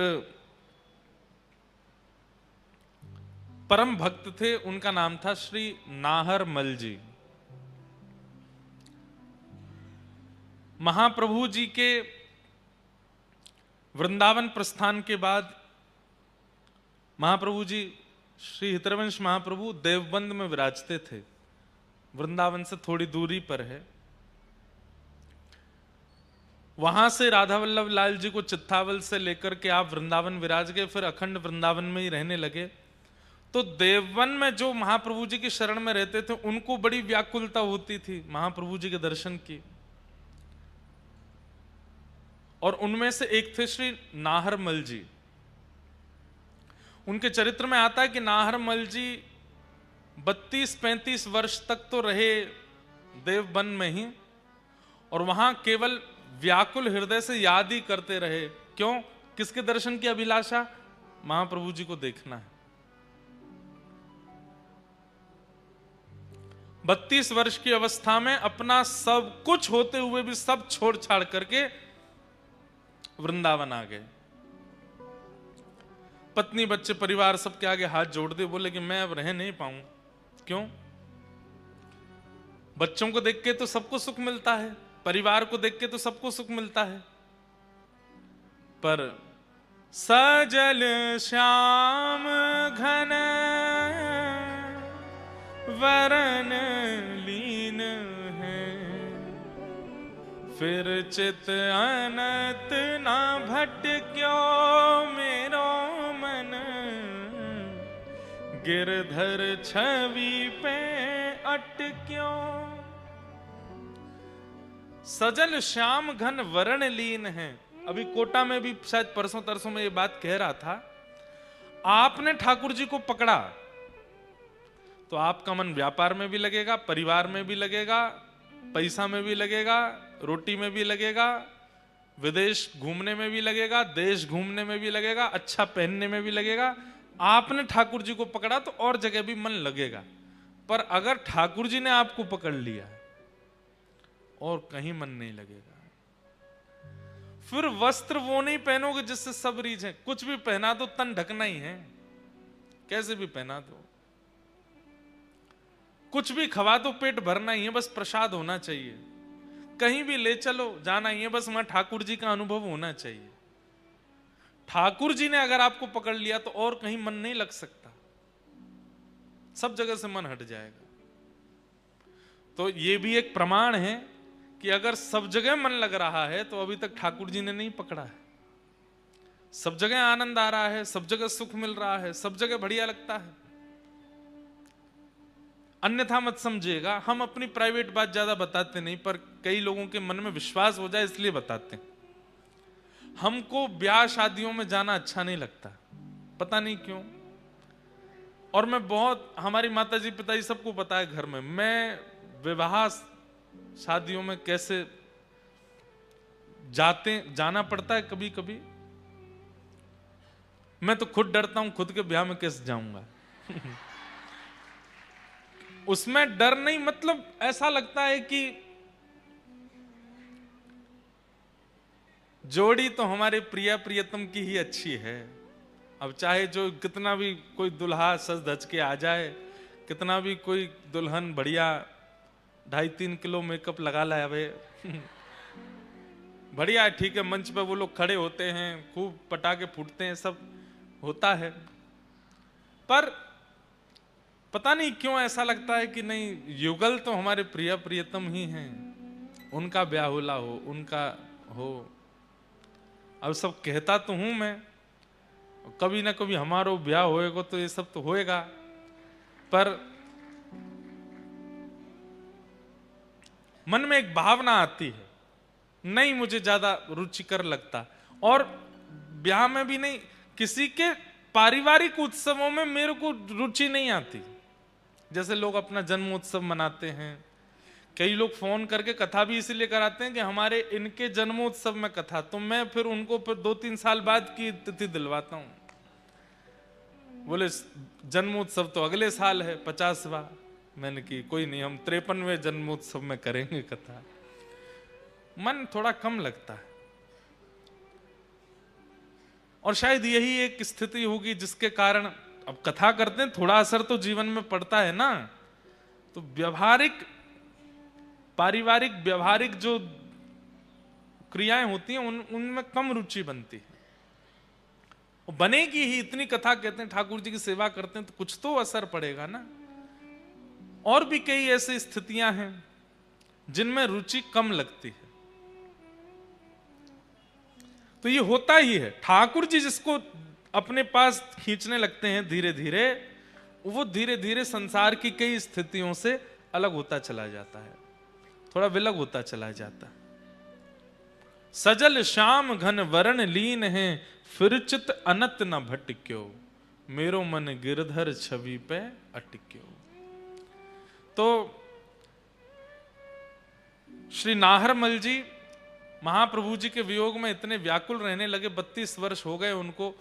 परम भक्त थे, उनका नाम था श्री नाहर मल जी। महाप्रभु जी के वृंदावन प्रस्थान के बाद महाप्रभु जी, श्री हितवंश महाप्रभु देवबंद में विराजते थे, वृंदावन से थोड़ी दूरी पर है। वहां से राधा वल्लभ लाल जी को चित्तावल से लेकर के आप वृंदावन विराज गए, फिर अखंड वृंदावन में ही रहने लगे। तो देववन में जो महाप्रभु जी की शरण में रहते थे उनको बड़ी व्याकुलता होती थी महाप्रभु जी के दर्शन की। और उनमें से एक थे श्री नाहरमल जी। उनके चरित्र में आता है कि नाहरमल जी 32-35 वर्ष तक तो रहे देववन में ही, और वहां केवल व्याकुल हृदय से याद ही करते रहे। क्यों? किसके दर्शन की अभिलाषा? महाप्रभु जी को देखना है। 32 वर्ष की अवस्था में अपना सब कुछ होते हुए भी सब छोड़ छाड़ करके वृंदावन आ गए। पत्नी बच्चे परिवार सबके आगे हाथ जोड़ दे, बोले कि मैं अब रह नहीं पाऊं। क्यों? बच्चों को देख के तो सबको सुख मिलता है, परिवार को देख के तो सबको सुख मिलता है, पर सजल श्याम घन वरण लीन है, फिर चित अनत ना भटक्यो मेरो मन, गिरधर छवि पे अटक्यो। सजल श्याम घन वरण लीन है। अभी कोटा में भी शायद परसों तरसों में ये बात कह रहा था, आपने ठाकुर जी को पकड़ा तो आपका मन व्यापार में भी लगेगा, परिवार में भी लगेगा, पैसा में भी लगेगा, रोटी में भी लगेगा, विदेश घूमने में भी लगेगा, देश घूमने में भी लगेगा, अच्छा पहनने में भी लगेगा। आपने ठाकुर जी को पकड़ा तो और जगह भी मन लगेगा। पर अगर ठाकुर जी ने आपको पकड़ लिया और कहीं मन नहीं लगेगा। फिर वस्त्र वो नहीं पहनोगे जिससे सब रीझे। कुछ भी पहना दो तन ढकना ही है, कैसे भी पहना दो। कुछ भी खवा दो पेट भरना ही है, बस प्रसाद होना चाहिए। कहीं भी ले चलो जाना ही है, बस वहां ठाकुर जी का अनुभव होना चाहिए। ठाकुर जी ने अगर आपको पकड़ लिया तो और कहीं मन नहीं लग सकता, सब जगह से मन हट जाएगा। तो ये भी एक प्रमाण है कि अगर सब जगह मन लग रहा है तो अभी तक ठाकुर जी ने नहीं पकड़ा है। सब जगह आनंद आ रहा है, सब जगह सुख मिल रहा है, सब जगह बढ़िया लगता है। अन्यथा मत समझिएगा, हम अपनी प्राइवेट बात ज्यादा बताते नहीं, पर कई लोगों के मन में विश्वास हो जाए इसलिए बताते हैं। हमको ब्याह शादियों में जाना अच्छा नहीं लगता, पता नहीं क्यों। और मैं बहुत, हमारी माता जी पिताजी सबको पता है घर में, मैं विवाह शादियों में कैसे जाना पड़ता है कभी कभी। मैं तो खुद डरता हूं, खुद के ब्याह में कैसे जाऊंगा। उसमें डर नहीं, मतलब ऐसा लगता है कि जोड़ी तो हमारे प्रिया प्रियतम की ही अच्छी है। अब चाहे जो कितना भी कोई दुल्हा सज धज के आ जाए, कितना भी कोई दुल्हन बढ़िया 2.5-3 किलो मेकअप लगा लावे, बढ़िया ठीक है, मंच पे वो लोग खड़े होते हैं, खूब पटाखे फूटते हैं, सब होता है। पर पता नहीं क्यों ऐसा लगता है कि नहीं, युगल तो हमारे प्रिया प्रियतम ही हैं, उनका ब्याह होला हो, उनका हो। अब सब कहता तो हूं मैं, कभी ना कभी हमारा ब्याह होएगा तो ये सब तो होएगा, पर मन में एक भावना आती है, नहीं मुझे ज्यादा रुचिकर लगता। और ब्याह में भी नहीं, किसी के पारिवारिक उत्सवों में मेरे को रुचि नहीं आती। जैसे लोग अपना जन्मोत्सव मनाते हैं, कई लोग फोन करके कथा भी इसीलिए कराते हैं कि हमारे इनके जन्मोत्सव में कथा, तो मैं फिर उनको फिर 2-3 साल बाद की तिथि दिलवाता हूं। बोले जन्मोत्सव तो अगले साल है 50वां। मैंने की कोई नहीं, हम 53वें जन्मोत्सव में करेंगे कथा। मन थोड़ा कम लगता है। और शायद यही एक स्थिति होगी जिसके कारण अब कथा करते हैं, थोड़ा असर तो जीवन में पड़ता है ना, तो व्यवहारिक पारिवारिक व्यवहारिक जो क्रियाएं होती हैं उनमें कम रुचि बनती है। बनेगी ही, इतनी कथा कहते हैं, ठाकुर जी की सेवा करते हैं, तो कुछ तो असर पड़ेगा ना। और भी कई ऐसी स्थितियां हैं जिनमें रुचि कम लगती है। तो ये होता ही है। ठाकुर जी जिसको अपने पास खींचने लगते हैं धीरे धीरे, वो धीरे धीरे संसार की कई स्थितियों से अलग होता चला जाता है, थोड़ा विलग होता चला जाता है। सजल श्याम घन वरण लीन है, फिर चित अनत न भटक्यो, मेरो मन गिरधर छवि पे अटक्यो। तो श्री नाहरमल जी महाप्रभु जी के वियोग में इतने व्याकुल रहने लगे, 32 वर्ष हो गए उनको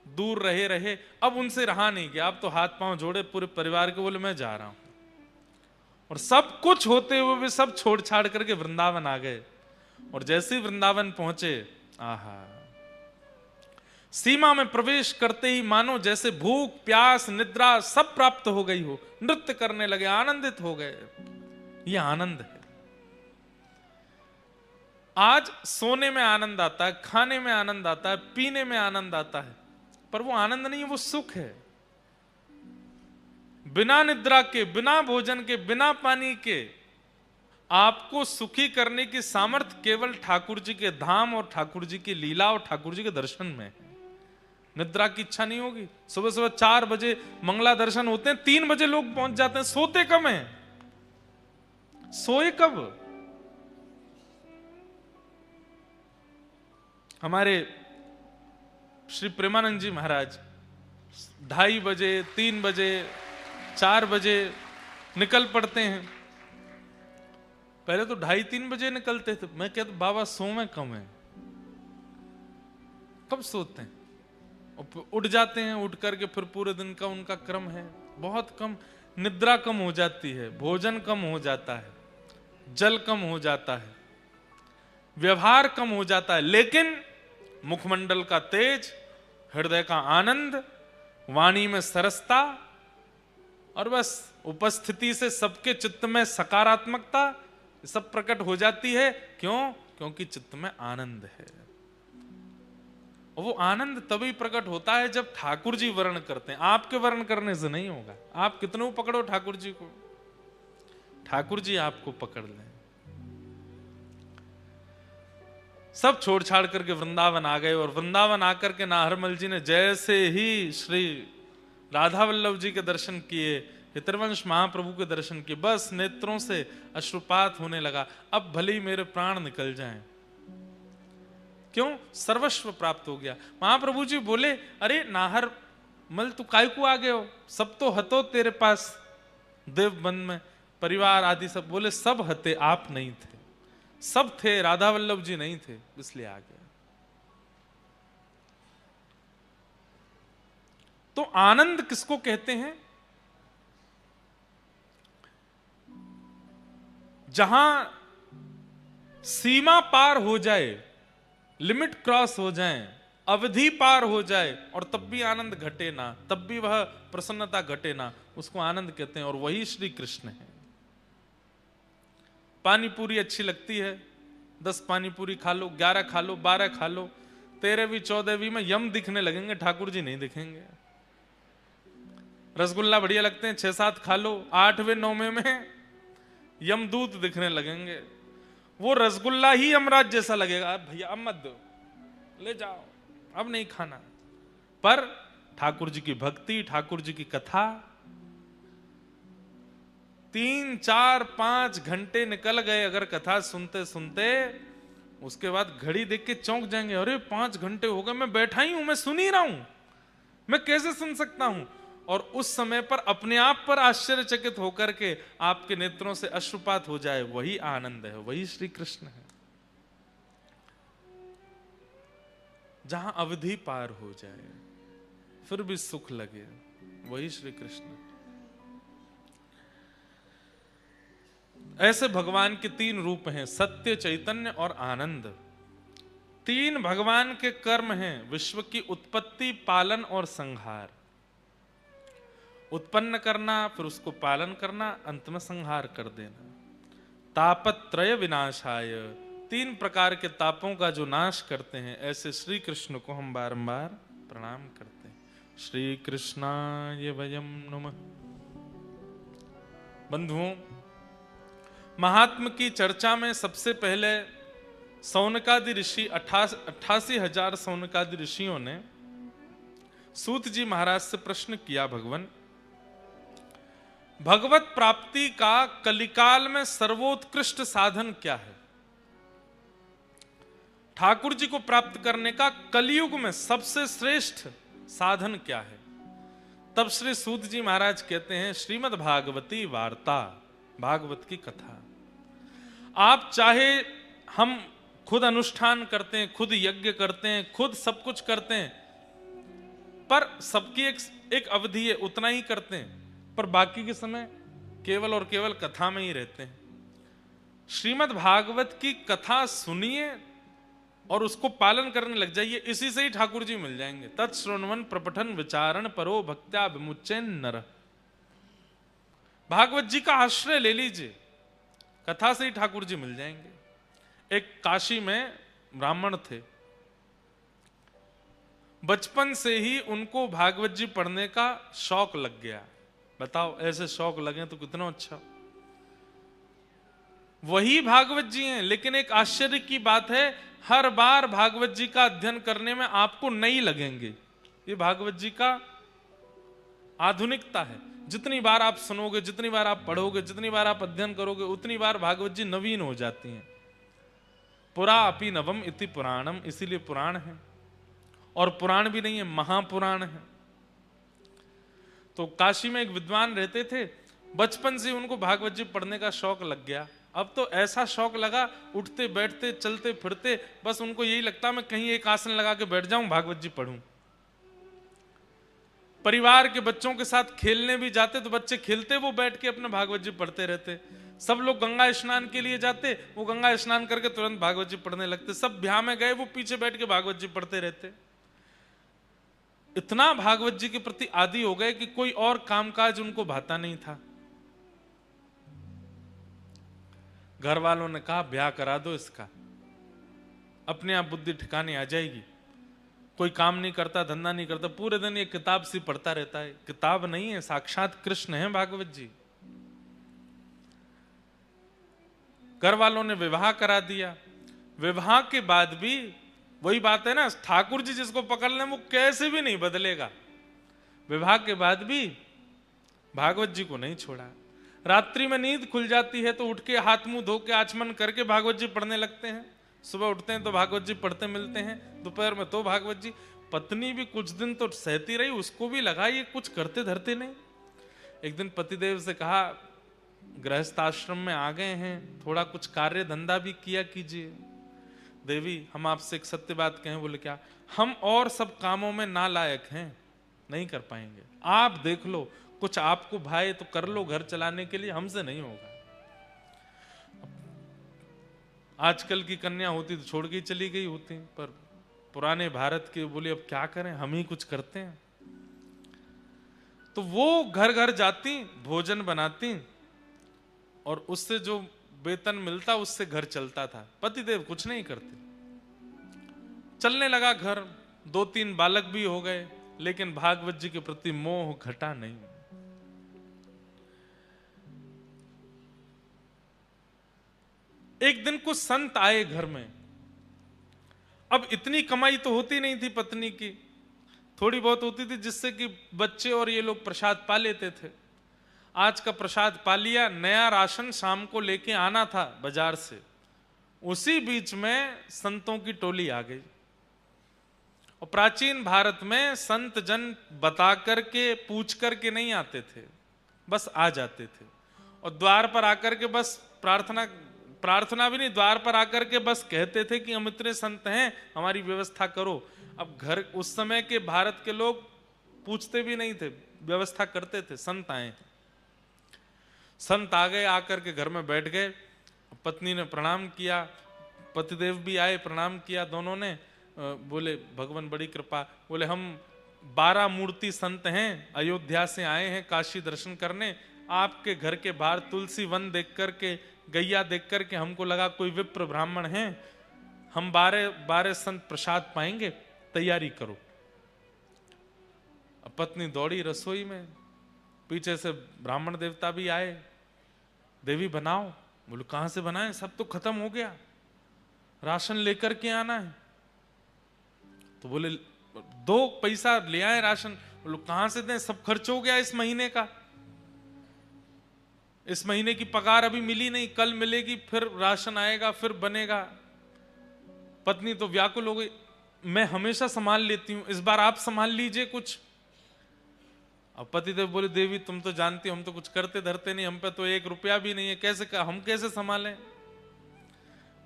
दूर रहे रहे, अब उनसे रहा नहीं गया। अब तो हाथ पांव जोड़े पूरे परिवार के, बोले मैं जा रहा हूं। और सब कुछ होते हुए भी सब छोड़ छाड़ करके वृंदावन आ गए। और जैसे ही वृंदावन पहुंचे, आहा, सीमा में प्रवेश करते ही मानो जैसे भूख प्यास निद्रा सब प्राप्त हो गई हो, नृत्य करने लगे, आनंदित हो गए। यह आनंद है। आज सोने में आनंद आता है, खाने में आनंद आता है, पीने में आनंद आता है, पर वो आनंद नहीं, वो सुख है। बिना निद्रा के, बिना भोजन के, बिना पानी के आपको सुखी करने की सामर्थ्य केवल ठाकुर जी के धाम और ठाकुर जी की लीला और ठाकुर जी के दर्शन में है। निद्रा की इच्छा नहीं होगी। सुबह सुबह 4 बजे मंगला दर्शन होते हैं, 3 बजे लोग पहुंच जाते हैं। सोते कब हैं? सोए कब? हमारे श्री प्रेमानंद जी महाराज 2:30 बजे, 3 बजे, 4 बजे निकल पड़ते हैं। पहले तो 2:30-3 बजे निकलते थे। मैं कहता बाबा सोवे कम है, कब सोते हैं? और उठ जाते हैं, उठ करके फिर पूरे दिन का उनका क्रम है बहुत कम। निद्रा कम हो जाती है, भोजन कम हो जाता है, जल कम हो जाता है, व्यवहार कम हो जाता है, लेकिन मुखमंडल का तेज, हृदय का आनंद, वाणी में सरसता, और बस उपस्थिति से सबके चित्त में सकारात्मकता सब प्रकट हो जाती है। क्यों? क्योंकि चित्त में आनंद है। और वो आनंद तभी प्रकट होता है जब ठाकुर जी वर्ण करते हैं। आपके वर्ण करने से नहीं होगा। आप कितनों पकड़ो ठाकुर जी को, ठाकुर जी आपको पकड़ लें। सब छोड़ छाड़ करके वृंदावन आ गए। और वृंदावन आकर के नाहरमल जी ने जैसे ही श्री राधा वल्लभ जी के दर्शन किए, हितरवंश महाप्रभु के दर्शन किए, बस नेत्रों से अश्रुपात होने लगा। अब भले ही मेरे प्राण निकल जाएं। क्यों? सर्वस्व प्राप्त हो गया। महाप्रभु जी बोले, अरे नाहरमल तू काय को आ गए हो? सब तो हतो तेरे पास देव बन में, परिवार आदि सब। बोले सब हते, आप नहीं थे। सब थे, राधा वल्लभ जी नहीं थे, इसलिए आ गया। तो आनंद किसको कहते हैं? जहां सीमा पार हो जाए, लिमिट क्रॉस हो जाए, अवधि पार हो जाए, और तब भी आनंद घटे ना, तब भी वह प्रसन्नता घटे ना, उसको आनंद कहते हैं। और वही श्री कृष्ण है। पानी पूरी अच्छी लगती है, 10 पानी पूरी खा लो, 11 खा लो, 12 खा लो, 13वीं 14वीं में यम दिखने लगेंगे, ठाकुर जी नहीं दिखेंगे। रसगुल्ला बढ़िया लगते हैं, 6-7 खा लो, 8वें 9वें में यमदूत दिखने लगेंगे। वो रसगुल्ला ही यमराज जैसा लगेगा। भैया अब मत दो, ले जाओ, अब नहीं खाना। पर ठाकुर जी की भक्ति, ठाकुर जी की कथा, 3, 4, 5 घंटे निकल गए अगर कथा सुनते सुनते। उसके बाद घड़ी देख के चौंक जाएंगे, अरे 5 घंटे हो गए, मैं बैठा ही हूं, मैं सुन ही रहा हूं, मैं कैसे सुन सकता हूं? और उस समय पर अपने आप पर आश्चर्यचकित होकर के आपके नेत्रों से अश्रुपात हो जाए, वही आनंद है, वही श्री कृष्ण है। जहां अवधि पार हो जाए फिर भी सुख लगे, वही श्री कृष्ण। ऐसे भगवान के 3 रूप हैं, सत्य, चैतन्य और आनंद। 3 भगवान के कर्म हैं, विश्व की उत्पत्ति, पालन और संहार। उत्पन्न करना, फिर उसको पालन करना, अंत में संहार कर देना। तापत्रय विनाशाय, 3 प्रकार के तापों का जो नाश करते हैं, ऐसे श्री कृष्ण को हम बारंबार प्रणाम करते हैं। श्री कृष्णाय वयम् नमः। बंधुओं, महात्म की चर्चा में सबसे पहले सौनकादि ऋषि 88,000 सौनकादि ऋषियों ने सूत जी महाराज से प्रश्न किया, भगवान भगवत प्राप्ति का कलिकाल में सर्वोत्कृष्ट साधन क्या है? ठाकुर जी को प्राप्त करने का कलयुग में सबसे श्रेष्ठ साधन क्या है? तब श्री सूत जी महाराज कहते हैं, श्रीमद् भागवती वार्ता, भागवत की कथा। आप चाहे हम खुद अनुष्ठान करते हैं, खुद यज्ञ करते हैं, खुद सब कुछ करते हैं, पर सबकी एक अवधि है, उतना ही करते हैं, पर बाकी के समय केवल और केवल कथा में ही रहते हैं। श्रीमद् भागवत की कथा सुनिए और उसको पालन करने लग जाइए, इसी से ही ठाकुर जी मिल जाएंगे। तत्श्रवण प्रपठन विचारण परो भक्त्या विमुच्येन नरः। भागवत जी का आश्रय ले लीजिए, कथा से ही ठाकुर जी मिल जाएंगे। एक काशी में ब्राह्मण थे, बचपन से ही उनको भागवत जी पढ़ने का शौक लग गया। बताओ, ऐसे शौक लगे तो कितना अच्छा। वही भागवत जी हैं, लेकिन एक आश्चर्य की बात है, हर बार भागवत जी का अध्ययन करने में आपको नहीं लगेंगे। ये भागवत जी का आधुनिकता है। जितनी बार आप सुनोगे, जितनी बार आप पढ़ोगे, जितनी बार आप अध्ययन करोगे, उतनी बार भागवत जी नवीन हो जाती हैं। पुरा अपि नवम इति पुराणम, इसीलिए पुराण है। और पुराण भी नहीं है, महापुराण है। तो काशी में एक विद्वान रहते थे, बचपन से उनको भागवत जी पढ़ने का शौक लग गया। अब तो ऐसा शौक लगा, उठते बैठते चलते फिरते बस उनको यही लगता मैं कहीं एक आसन लगा के बैठ जाऊं, भागवत जी पढ़ूं। परिवार के बच्चों के साथ खेलने भी जाते तो बच्चे खेलते, वो बैठ के अपने भागवत जी पढ़ते रहते। सब लोग गंगा स्नान के लिए जाते, वो गंगा स्नान करके तुरंत भागवत जी पढ़ने लगते। सब ब्याह में गए, वो पीछे बैठ के भागवत जी पढ़ते रहते। इतना भागवत जी के प्रति आदी हो गए कि कोई और कामकाज उनको भाता नहीं था। घर वालों ने कहा ब्याह करा दो इसका, अपने आप बुद्धि ठिकाने आ जाएगी। कोई काम नहीं करता, धंधा नहीं करता, पूरे दिन ये किताब सी पढ़ता रहता है। किताब नहीं है, साक्षात कृष्ण है भागवत जी। घर वालों ने विवाह करा दिया। विवाह के बाद भी वही बात है ना, ठाकुर जी जिसको पकड़ लें वो कैसे भी नहीं बदलेगा। विवाह के बाद भी भागवत जी को नहीं छोड़ा। रात्रि में नींद खुल जाती है तो उठ के हाथ मुंह धो के आचमन करके भागवत जी पढ़ने लगते हैं। सुबह उठते हैं तो भागवत जी पढ़ते मिलते हैं, दोपहर में तो भागवत जी। पत्नी भी कुछ दिन तो सहती रही, उसको भी लगा ये कुछ करते धरते नहीं। एक दिन पतिदेव से कहा गृहस्थ आश्रम में आ गए हैं, थोड़ा कुछ कार्य धंधा भी किया कीजिए। देवी हम आपसे एक सत्य बात कहें। बोले क्या? हम और सब कामों में नालायक हैं, नहीं कर पाएंगे। आप देख लो, कुछ आपको भाई तो कर लो घर चलाने के लिए, हमसे नहीं होगा। आजकल की कन्या होती तो छोड़ के चली गई होती, पर पुराने भारत के बोले अब क्या करें, हम ही कुछ करते हैं। तो वो घर घर जाती, भोजन बनाती और उससे जो वेतन मिलता उससे घर चलता था। पतिदेव कुछ नहीं करते। चलने लगा घर, 2-3 बालक भी हो गए, लेकिन भागवत जी के प्रति मोह घटा नहीं। एक दिन कुछ संत आए घर में। अब इतनी कमाई तो होती नहीं थी पत्नी की, थोड़ी बहुत होती थी जिससे कि बच्चे और ये लोग प्रसाद पा लेते थे। आज का प्रसाद पा लिया, नया राशन शाम को लेके आना था बाजार से। उसी बीच में संतों की टोली आ गई। और प्राचीन भारत में संत जन बता करके पूछ करके नहीं आते थे, बस आ जाते थे। और द्वार पर आकर के बस प्रार्थना भी नहीं, द्वार पर आकर के बस कहते थे कि हम इतने संत हैं, हमारी व्यवस्था करो। अब घर, उस समय के भारत के लोग पूछते भी नहीं थे, व्यवस्था करते थे। संत आए, संत आ गए, आकर के घर में बैठ गए। पत्नी ने प्रणाम किया, पतिदेव भी आए, प्रणाम किया दोनों ने। बोले भगवान बड़ी कृपा। बोले हम 12 मूर्ति संत हैं, अयोध्या से आए हैं काशी दर्शन करने। आपके घर के बाहर तुलसी वन देख करके, गैया देख करके हमको लगा कोई विप्र ब्राह्मण हैं, हम 12 संत प्रसाद पाएंगे, तैयारी करो। अब पत्नी दौड़ी रसोई में, पीछे से ब्राह्मण देवता भी आए, देवी बनाओ। बोले कहां से बनाए, सब तो खत्म हो गया। राशन लेकर के आना है। तो बोले 2 पैसा ले आए राशन। बोलो कहां से दें, सब खर्च हो गया इस महीने का, इस महीने की पगार अभी मिली नहीं, कल मिलेगी, फिर राशन आएगा, फिर बनेगा। पत्नी तो व्याकुल हो गई, मैं हमेशा संभाल लेती हूं, इस बार आप संभाल लीजिए कुछ। अब पतिदेव बोले देवी तुम तो जानती हो हम तो कुछ करते धरते नहीं, हम पे तो 1 रुपया भी नहीं है, हम कैसे संभालें,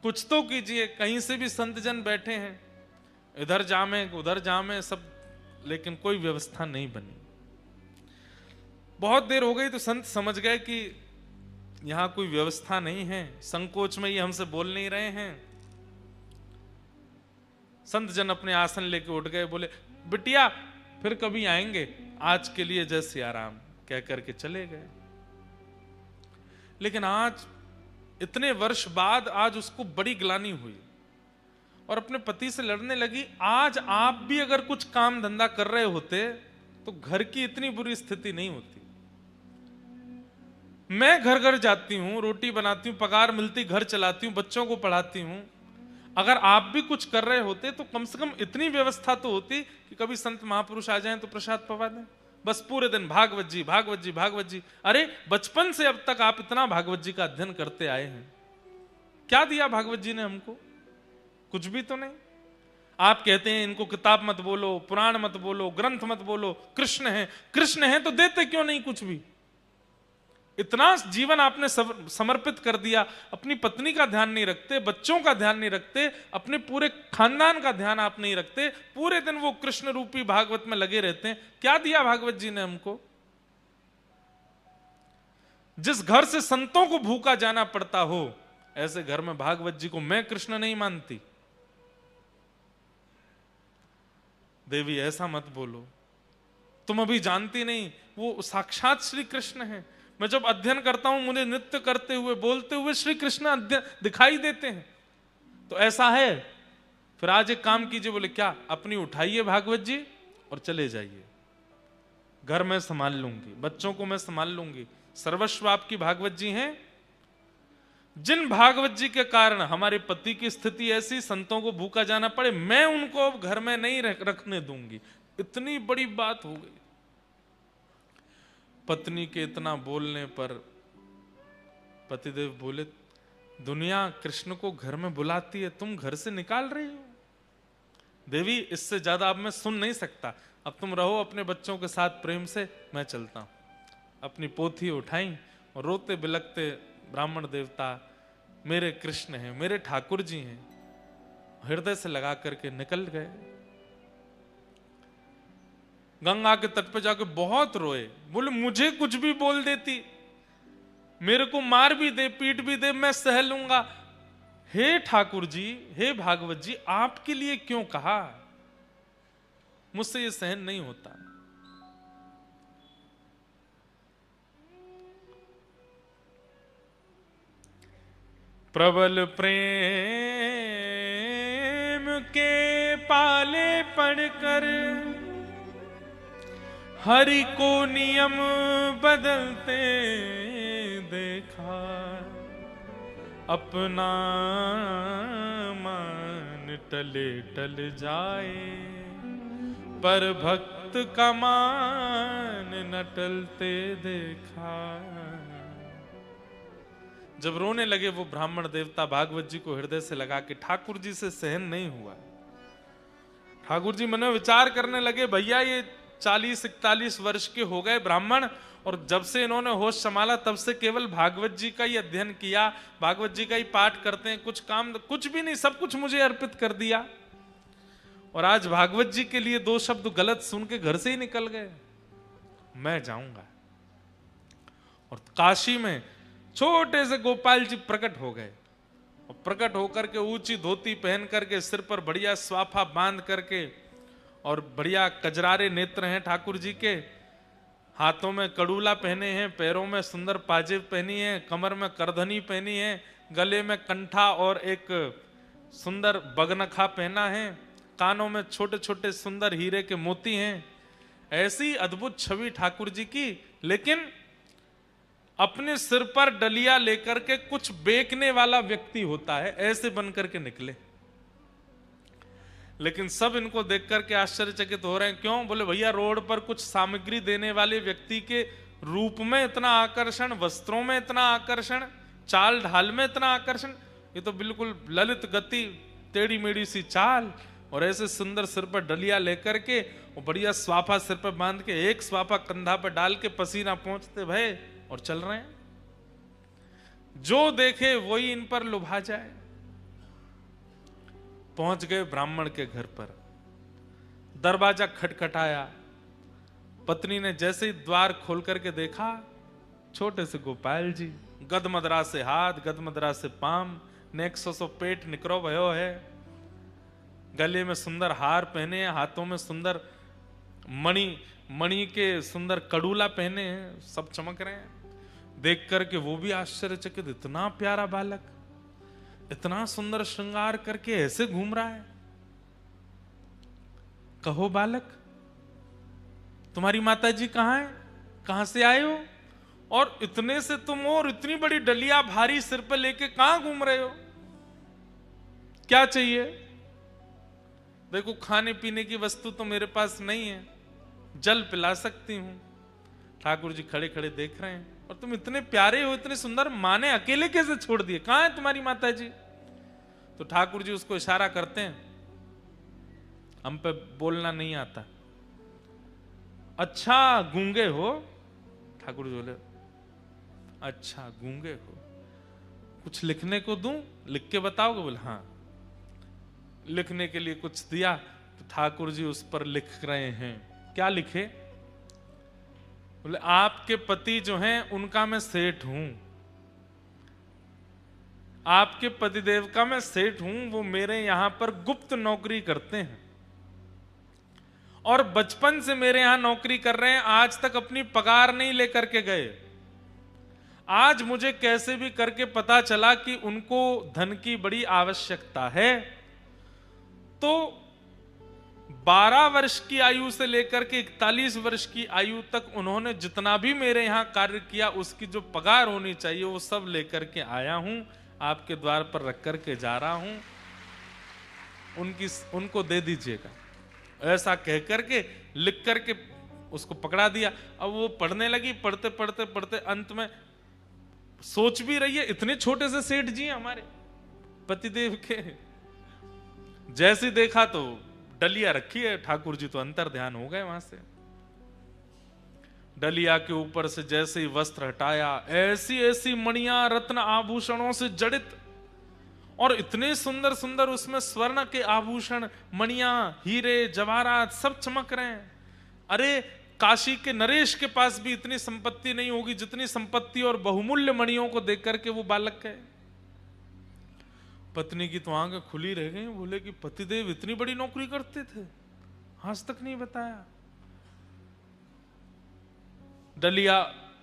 कुछ तो कीजिए। कहीं से भी संत जन बैठे हैं, इधर जामे उधर जामे सब, लेकिन कोई व्यवस्था नहीं बनी। बहुत देर हो गई तो संत समझ गए कि यहां कोई व्यवस्था नहीं है, संकोच में ये हमसे बोल नहीं रहे हैं। संत जन अपने आसन लेके उठ गए, बोले बिटिया फिर कभी आएंगे, आज के लिए जय सिया राम कह करके चले गए। लेकिन आज इतने वर्ष बाद आज उसको बड़ी ग्लानि हुई और अपने पति से लड़ने लगी। आज आप भी अगर कुछ काम धंधा कर रहे होते तो घर की इतनी बुरी स्थिति नहीं होती। मैं घर घर जाती हूं, रोटी बनाती हूं, पगार मिलती, घर चलाती हूं, बच्चों को पढ़ाती हूं। अगर आप भी कुछ कर रहे होते तो कम से कम इतनी व्यवस्था तो होती कि कभी संत महापुरुष आ जाएं तो प्रसाद पवा दें। बस पूरे दिन भागवत जी भागवत जी भागवत जी। अरे बचपन से अब तक आप इतना भागवत जी का अध्ययन करते आए हैं, क्या दिया भागवत जी ने हमको? कुछ भी तो नहीं। आप कहते हैं इनको किताब मत बोलो, पुराण मत बोलो, ग्रंथ मत बोलो, कृष्ण है, कृष्ण है, तो देते क्यों नहीं कुछ भी? इतना जीवन आपने समर्पित कर दिया, अपनी पत्नी का ध्यान नहीं रखते, बच्चों का ध्यान नहीं रखते, अपने पूरे खानदान का ध्यान आप नहीं रखते, पूरे दिन वो कृष्ण रूपी भागवत में लगे रहते हैं। क्या दिया भागवत जी ने हमको? जिस घर से संतों को भूखा जाना पड़ता हो, ऐसे घर में भागवत जी को मैं कृष्ण नहीं मानती। देवी ऐसा मत बोलो, तुम अभी जानती नहीं, वो साक्षात श्री कृष्ण है। मैं जब अध्ययन करता हूं मुझे नृत्य करते हुए, बोलते हुए श्री कृष्ण दिखाई देते हैं। तो ऐसा है, फिर आज एक काम कीजिए। बोले क्या? अपनी उठाइए भागवत जी और चले जाइए, घर में संभाल लूंगी, बच्चों को मैं संभाल लूंगी, सर्वस्व आपकी भागवत जी हैं। जिन भागवत जी के कारण हमारे पति की स्थिति ऐसी, संतों को भूखा जाना पड़े, मैं उनको अब घर में नहीं रखने दूंगी। इतनी बड़ी बात हो गई। पत्नी के इतना बोलने पर पतिदेव बोले दुनिया कृष्ण को घर में बुलाती है, तुम घर से निकाल रही हो? देवी इससे ज्यादा अब मैं सुन नहीं सकता, अब तुम रहो अपने बच्चों के साथ प्रेम से, मैं चलता हूं। अपनी पोथी उठाई और रोते बिलखते ब्राह्मण देवता मेरे कृष्ण हैं, मेरे ठाकुर जी हैं, हृदय से लगा करके निकल गए। गंगा के तट पे जाके बहुत रोए, बोले मुझे कुछ भी बोल देती, मेरे को मार भी दे, पीट भी दे, मैं सह लूंगा। हे ठाकुर जी, हे भागवत जी, आपके लिए क्यों कहा? मुझसे ये सहन नहीं होता। प्रबल प्रेम के पाले पड़कर हरि को नियम बदलते देखा, अपना मान टले टल जाए, पर भक्त का मान न टलते देखा। जब रोने लगे वो ब्राह्मण देवता भागवत जी को हृदय से लगा के, ठाकुर जी से सहन नहीं हुआ। ठाकुर जी मन में विचार करने लगे, भैया ये 40-41 वर्ष के हो गए ब्राह्मण, और जब से इन्होंने होश संभाला तब से केवल भागवत जी का ही अध्ययन किया, भागवत जी का ही पाठ करते हैं, कुछ काम कुछ भी नहीं, सब कुछ मुझे अर्पित कर दिया, और आज भागवत जी के लिए 2 शब्द गलत सुन के घर से ही निकल गए। मैं जाऊंगा। और काशी में छोटे से गोपाल जी प्रकट हो गए, और प्रकट होकर के ऊंची धोती पहन करके, सिर पर बढ़िया स्वाफा बांध करके, और बढ़िया कजरारे नेत्र हैं ठाकुर जी के, हाथों में कड़ूला पहने हैं, पैरों में सुंदर पाजेब पहनी है, कमर में करधनी पहनी है, गले में कंठा और एक सुंदर बगनखा पहना है, कानों में छोटे छोटे सुंदर हीरे के मोती हैं। ऐसी अद्भुत छवि ठाकुर जी की। लेकिन अपने सिर पर डलिया लेकर के कुछ बेचने वाला व्यक्ति होता है, ऐसे बन करके निकले। लेकिन सब इनको देख करके आश्चर्यचकित हो रहे हैं। क्यों? बोले भैया रोड पर कुछ सामग्री देने वाले व्यक्ति के रूप में इतना आकर्षण, वस्त्रों में इतना आकर्षण, चाल ढाल में इतना आकर्षण, ये तो बिल्कुल ललित गति, टेढ़ी मेढ़ी सी चाल, और ऐसे सुंदर सिर पर डलिया लेकर के, और बढ़िया स्वाफा सिर पर बांध के, एक स्वाफा कंधा पर डाल के, पसीना पहुंचते भय और चल रहे हैं। जो देखे वही इन पर लुभा जाए। पहुंच गए ब्राह्मण के घर पर, दरवाजा खटखटाया। पत्नी ने जैसे ही द्वार खोल करके देखा, छोटे से गोपाल जी, गदमदरा से हाथ, गदमदरा से पाम, नेक सो पेट निकरो भयो है, गले में सुंदर हार पहने हैं, हाथों में सुंदर मणि के सुंदर कड़ूला पहने हैं, सब चमक रहे हैं। देख करके वो भी आश्चर्यचकित, इतना प्यारा बालक, इतना सुंदर श्रृंगार करके ऐसे घूम रहा है। कहो बालक, तुम्हारी माता जी कहां है? कहां से आए हो? और इतने से तुम हो, और इतनी बड़ी डलिया भारी सिर पर लेके कहां घूम रहे हो? क्या चाहिए? देखो, खाने पीने की वस्तु तो मेरे पास नहीं है, जल पिला सकती हूं। ठाकुर जी खड़े खड़े देख रहे हैं, और तुम इतने प्यारे हो, इतने सुंदर, माँ ने अकेले कैसे छोड़ दिए? कहां है तुम्हारी माता जी? तो ठाकुर जी उसको इशारा करते हैं, हम पे बोलना नहीं आता। अच्छा गूंगे हो? ठाकुर जी बोले, अच्छा गूंगे हो, कुछ लिखने को दूं? लिख के बताओगे? बोले हाँ। लिखने के लिए कुछ दिया, तो ठाकुर जी उस पर लिख रहे हैं। क्या लिखे? बोले आपके पति जो हैं उनका मैं सेठ हूं, आपके पतिदेव का मैं सेठ हूं, वो मेरे यहां पर गुप्त नौकरी करते हैं, और बचपन से मेरे यहां नौकरी कर रहे हैं, आज तक अपनी पगार नहीं लेकर के गए। आज मुझे कैसे भी करके पता चला कि उनको धन की बड़ी आवश्यकता है, तो 12 वर्ष की आयु से लेकर के 41 वर्ष की आयु तक उन्होंने जितना भी मेरे यहां कार्य किया, उसकी जो पगार होनी चाहिए वो सब लेकर के आया हूं, आपके द्वार पर रख करके जा रहा हूं, उनको दे दीजिएगा। ऐसा कह करके लिख करके उसको पकड़ा दिया। अब वो पढ़ने लगी, पढ़ते पढ़ते पढ़ते अंत में सोच भी रही है, इतने छोटे से सेठ जी हैं हमारे पतिदेव के। जैसे देखा तो डलिया रखी है, ठाकुर जी तो अंतर ध्यान हो गए वहां से। डलिया के ऊपर से जैसे ही वस्त्र हटाया, ऐसी ऐसी मणियां रत्न आभूषणों से जड़ित, और इतने सुंदर सुंदर उसमें स्वर्ण के आभूषण, मणियां, हीरे जवाहरात सब चमक रहे हैं। अरे काशी के नरेश के पास भी इतनी संपत्ति नहीं होगी जितनी संपत्ति और बहुमूल्य मणियों को देख करके वो बालक है। पत्नी की तो आंखें खुली रह गई, बोले कि पतिदेव इतनी बड़ी नौकरी करते थे, आज तक नहीं बताया। डलिया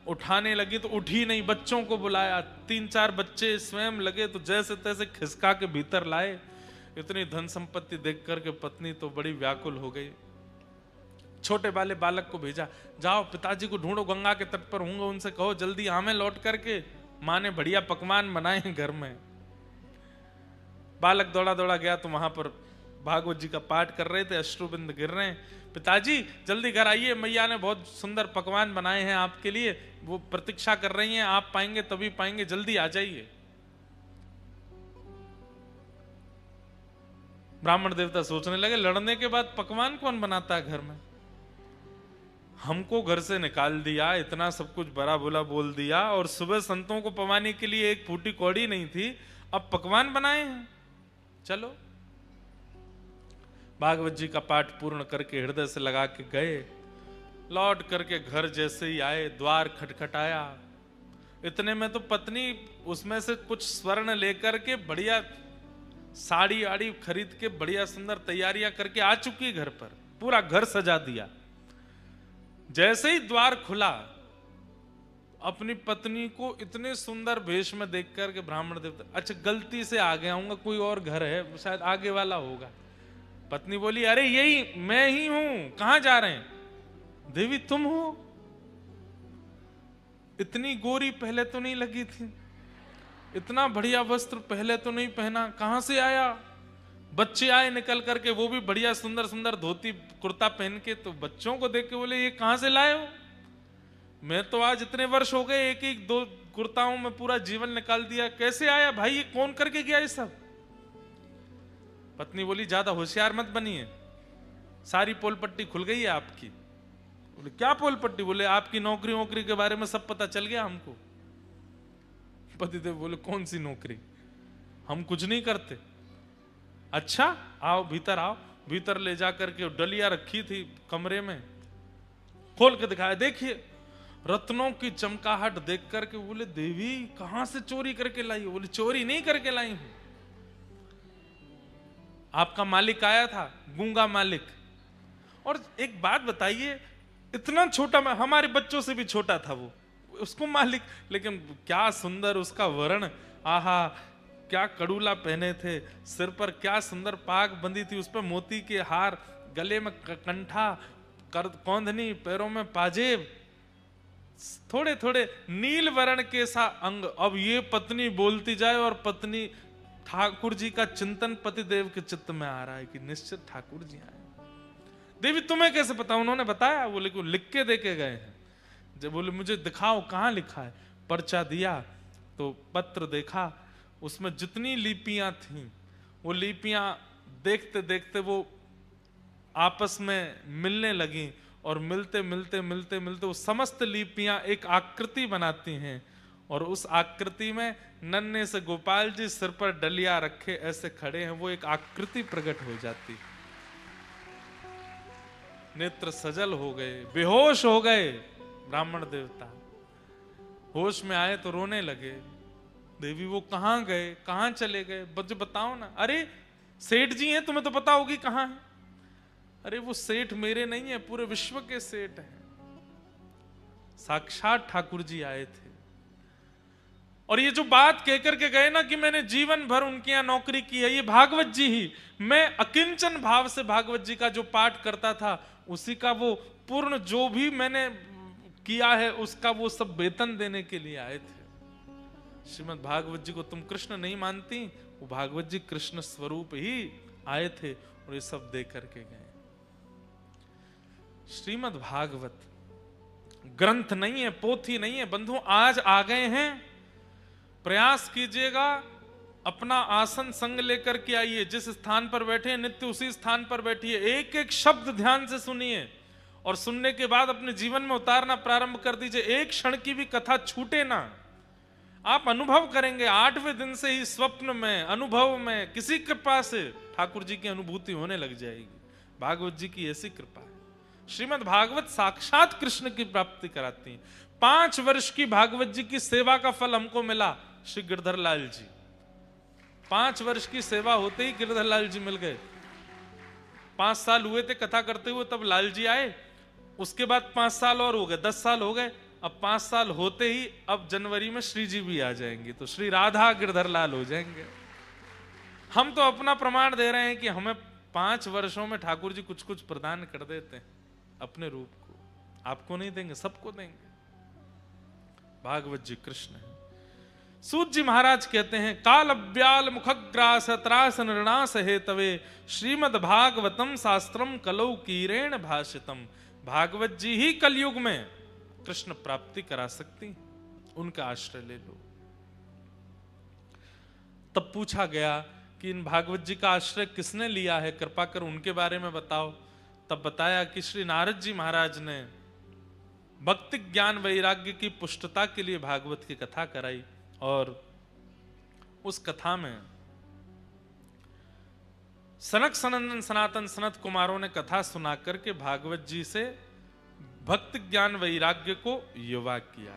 उठाने लगी तो उठी नहीं, बच्चों को बुलाया, 3-4 बच्चे स्वयं लगे तो जैसे तैसे खिसका के भीतर लाए। इतनी धन संपत्ति देख करके पत्नी तो बड़ी व्याकुल हो गई। छोटे वाले बालक को भेजा, जाओ पिताजी को ढूंढो, गंगा के तट पर होंगे, उनसे कहो जल्दी हमें लौट करके, माँ ने बढ़िया पकवान बनाए हैं घर में। बालक दौड़ा दौड़ा गया तो वहां पर भागवत जी का पाठ कर रहे थे, अश्रुबिंद गिर रहे हैं। पिताजी जल्दी घर आइए, मैया ने बहुत सुंदर पकवान बनाए हैं आपके लिए, वो प्रतीक्षा कर रही हैं, आप पाएंगे तभी पाएंगे, जल्दी आ जाइए। ब्राह्मण देवता सोचने लगे, लड़ने के बाद पकवान कौन बनाता है घर में? हमको घर से निकाल दिया, इतना सब कुछ बड़ा बुरा बोल दिया, और सुबह संतों को पवाने के लिए एक फूटी कौड़ी नहीं थी, अब पकवान बनाए हैं। चलो, भागवत जी का पाठ पूर्ण करके हृदय से लगा के गए। लौट करके घर जैसे ही आए, द्वार खटखटाया। इतने में तो पत्नी उसमें से कुछ स्वर्ण लेकर के बढ़िया साड़ी आड़ी खरीद के बढ़िया सुंदर तैयारियां करके आ चुकी घर पर, पूरा घर सजा दिया। जैसे ही द्वार खुला, अपनी पत्नी को इतने सुंदर वेश में देख करके ब्राह्मण देवता, अच्छा गलती से आ गया हूँ, कोई और घर है शायद आगे वाला होगा। पत्नी बोली, अरे यही मैं ही हूं, कहां जा रहे हैं? देवी तुम हो? इतनी गोरी पहले तो नहीं लगी थी, इतना बढ़िया वस्त्र पहले तो नहीं पहना, कहां से आया? बच्चे आए निकल करके, वो भी बढ़िया सुंदर सुंदर धोती कुर्ता पहन के, तो बच्चों को देख के बोले ये कहां से लाए हो? मैं तो आज इतने वर्ष हो गए, एक एक दो कुर्ताओं में पूरा जीवन निकाल दिया, कैसे आया भाई? ये कौन करके गया ये सब? पत्नी बोली ज्यादा होशियार मत बनिए, सारी पोल पट्टी खुल गई है आपकी। बोले क्या पोल पट्टी? बोले आपकी नौकरी वोकरी के बारे में सब पता चल गया हमको। पतिदेव बोले कौन सी नौकरी, हम कुछ नहीं करते। अच्छा आओ भीतर आओ। भीतर ले जाकर के डलिया रखी थी कमरे में, खोल के दिखाया, देखिए रत्नों की चमकाहट देख करके बोले देवी कहां से चोरी करके लाई हो? बोले चोरी नहीं करके लाई हूं, आपका मालिक आया था, गूंगा मालिक। और एक बात बताइए, इतना छोटा, हमारे बच्चों से भी छोटा था वो, उसको मालिक, लेकिन क्या सुंदर उसका वर्ण, आहा क्या कड़ूला पहने थे, सिर पर क्या सुंदर पाग बंधी थी, उस पर मोती के हार, गले में कंठा, कौंधनी, पैरों में पाजेब, थोड़े थोड़े नील वर्ण के सा अंग। अब ये पत्नी बोलती जाए और पत्नी, ठाकुर जी का चिंतन पतिदेव के चित्त में आ रहा है कि निश्चित ठाकुर जी आए। देवी तुम्हें कैसे पता? उन्होंने बताया। बोले को लिख के दे के गए हैं। जब बोले मुझे दिखाओ कहां लिखा है। पर्चा दिया तो पत्र देखा, उसमें जितनी लिपियां थीं वो लिपियां देखते देखते वो आपस में मिलने लगी, और मिलते मिलते मिलते मिलते वो समस्त लिपियां एक आकृति बनाती हैं, और उस आकृति में नन्हे से गोपाल जी सिर पर डलिया रखे ऐसे खड़े हैं, वो एक आकृति प्रकट हो जाती। नेत्र सजल हो गए, बेहोश हो गए ब्राह्मण देवता। होश में आए तो रोने लगे। देवी वो कहां गए, कहां चले गए, मुझे बताओ ना। अरे सेठ जी हैं, तुम्हें तो पता होगी कहां है। अरे वो सेठ मेरे नहीं है, पूरे विश्व के सेठ हैं, साक्षात ठाकुर जी आए थे। और ये जो बात कहकर के गए ना कि मैंने जीवन भर उनके यहां नौकरी की है, ये भागवत जी ही, मैं अकिंचन भाव से भागवत जी का जो पाठ करता था उसी का वो पूर्ण जो भी मैंने किया है उसका वो सब वेतन देने के लिए आए थे। श्रीमद् भागवत जी को तुम कृष्ण नहीं मानती, वो भागवत जी कृष्ण स्वरूप ही आए थे और ये सब दे करके गए। श्रीमद् भागवत ग्रंथ नहीं है, पोथी नहीं है बंधु, आज आ गए हैं। प्रयास कीजिएगा, अपना आसन संग लेकर के आइए, जिस स्थान पर बैठे हैं नित्य उसी स्थान पर बैठिए, एक एक शब्द ध्यान से सुनिए और सुनने के बाद अपने जीवन में उतारना प्रारंभ कर दीजिए। एक क्षण की भी कथा छूटे ना। आप अनुभव करेंगे 8वें दिन से ही स्वप्न में, अनुभव में, किसी कृपा से ठाकुर जी की अनुभूति होने लग जाएगी। भागवत जी की ऐसी कृपा है। श्रीमद् भागवत साक्षात कृष्ण की प्राप्ति कराती है। 5 वर्ष की भागवत जी की सेवा का फल हमको मिला। श्री गिरधर लाल जी 5 वर्ष की सेवा होते ही गिरधर लाल जी मिल गए। 5 साल हुए थे कथा करते हुए, तब लाल जी आए। उसके बाद 5 साल और हो गए, 10 साल हो गए। अब 5 साल होते ही अब जनवरी में श्री जी भी आ जाएंगे, तो श्री राधा गिरधर लाल हो जाएंगे। हम तो अपना प्रमाण दे रहे हैं कि हमें 5 वर्षों में ठाकुर जी कुछ कुछ प्रदान कर देते हैं अपने रूप को। आपको नहीं देंगे, सबको देंगे। भागवत जी कृष्ण है। सूत जी महाराज कहते हैं, काल अव्याल मुखग्रास त्रास निर्णास हेतवे श्रीमद् भागवतम शास्त्रम कलौ कीरेण भाषितम। भागवत जी ही कलयुग में कृष्ण प्राप्ति करा सकती, उनका आश्रय ले लो। तब पूछा गया कि इन भागवत जी का आश्रय किसने लिया है, कृपा कर उनके बारे में बताओ। तब बताया कि श्री नारद जी महाराज ने भक्ति ज्ञान वैराग्य की पुष्टता के लिए भागवत की कथा कराई, और उस कथा में सनक सनंदन सनातन सनत कुमारों ने कथा सुना करके भागवत जी से भक्ति ज्ञान वैराग्य को युवा किया।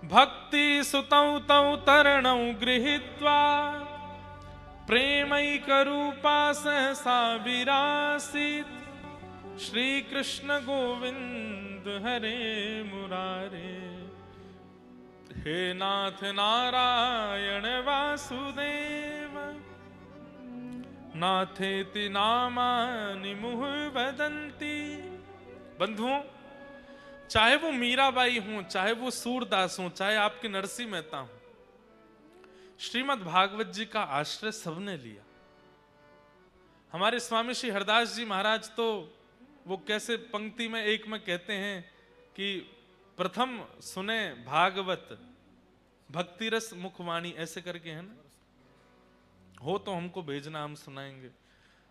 भक्ति सुतौ तौ तरणौ गृहीत्वा प्रेमैक रूपा सहसा विरासीत्। श्री कृष्ण गोविंद हरे मुरारे, हे नाथ नारायण वासुदेव, नाथेति नामानि मुहुः वदन्ति। बंधुओं, चाहे वो मीराबाई हों, चाहे वो सूरदास हों, चाहे आपके नरसिंह मेहता हों, श्रीमद् भागवत जी का आश्रय सबने लिया। हमारे स्वामी श्री हरदास जी महाराज तो वो कैसे पंक्ति में एक में कहते हैं कि प्रथम सुने भागवत भक्ति रस मुखवाणी, ऐसे करके है ना, हो तो हमको भेजना, हम सुनाएंगे।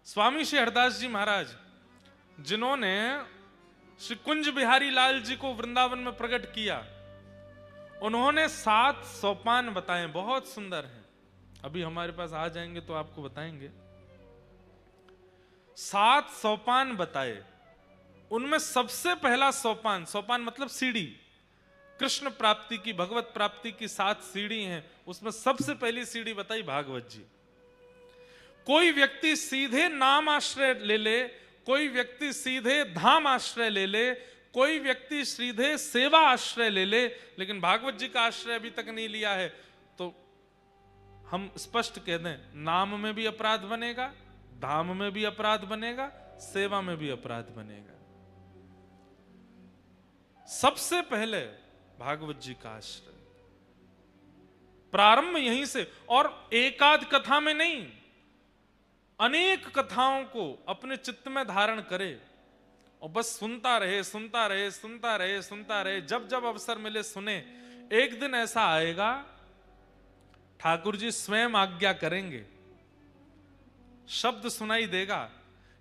स्वामी श्री हरदास जी महाराज जिन्होंने श्री कुंज बिहारी लाल जी को वृंदावन में प्रकट किया, उन्होंने 7 सोपान बताए, बहुत सुंदर हैं। अभी हमारे पास आ जाएंगे तो आपको बताएंगे। 7 सोपान बताए। उनमें सबसे पहला सोपान, सोपान मतलब सीढ़ी, कृष्ण प्राप्ति की, भगवत प्राप्ति की 7 सीढ़ी हैं, उसमें सबसे पहली सीढ़ी बताई भागवत जी। कोई व्यक्ति सीधे नाम आश्रय ले ले, कोई व्यक्ति सीधे धाम आश्रय ले ले, कोई व्यक्ति सीधे सेवा आश्रय ले ले, लेकिन भागवत जी का आश्रय अभी तक नहीं लिया है, तो हम स्पष्ट कह दें, नाम में भी अपराध बनेगा, धाम में भी अपराध बनेगा, सेवा में भी अपराध बनेगा। सबसे पहले भागवत जी का आश्रय, प्रारंभ यहीं से। और एकाध कथा में नहीं, अनेक कथाओं को अपने चित्त में धारण करे और बस सुनता रहे, सुनता रहे, सुनता रहे, सुनता रहे, जब जब अवसर मिले सुने। एक दिन ऐसा आएगा, ठाकुर जी स्वयं आज्ञा करेंगे, शब्द सुनाई देगा,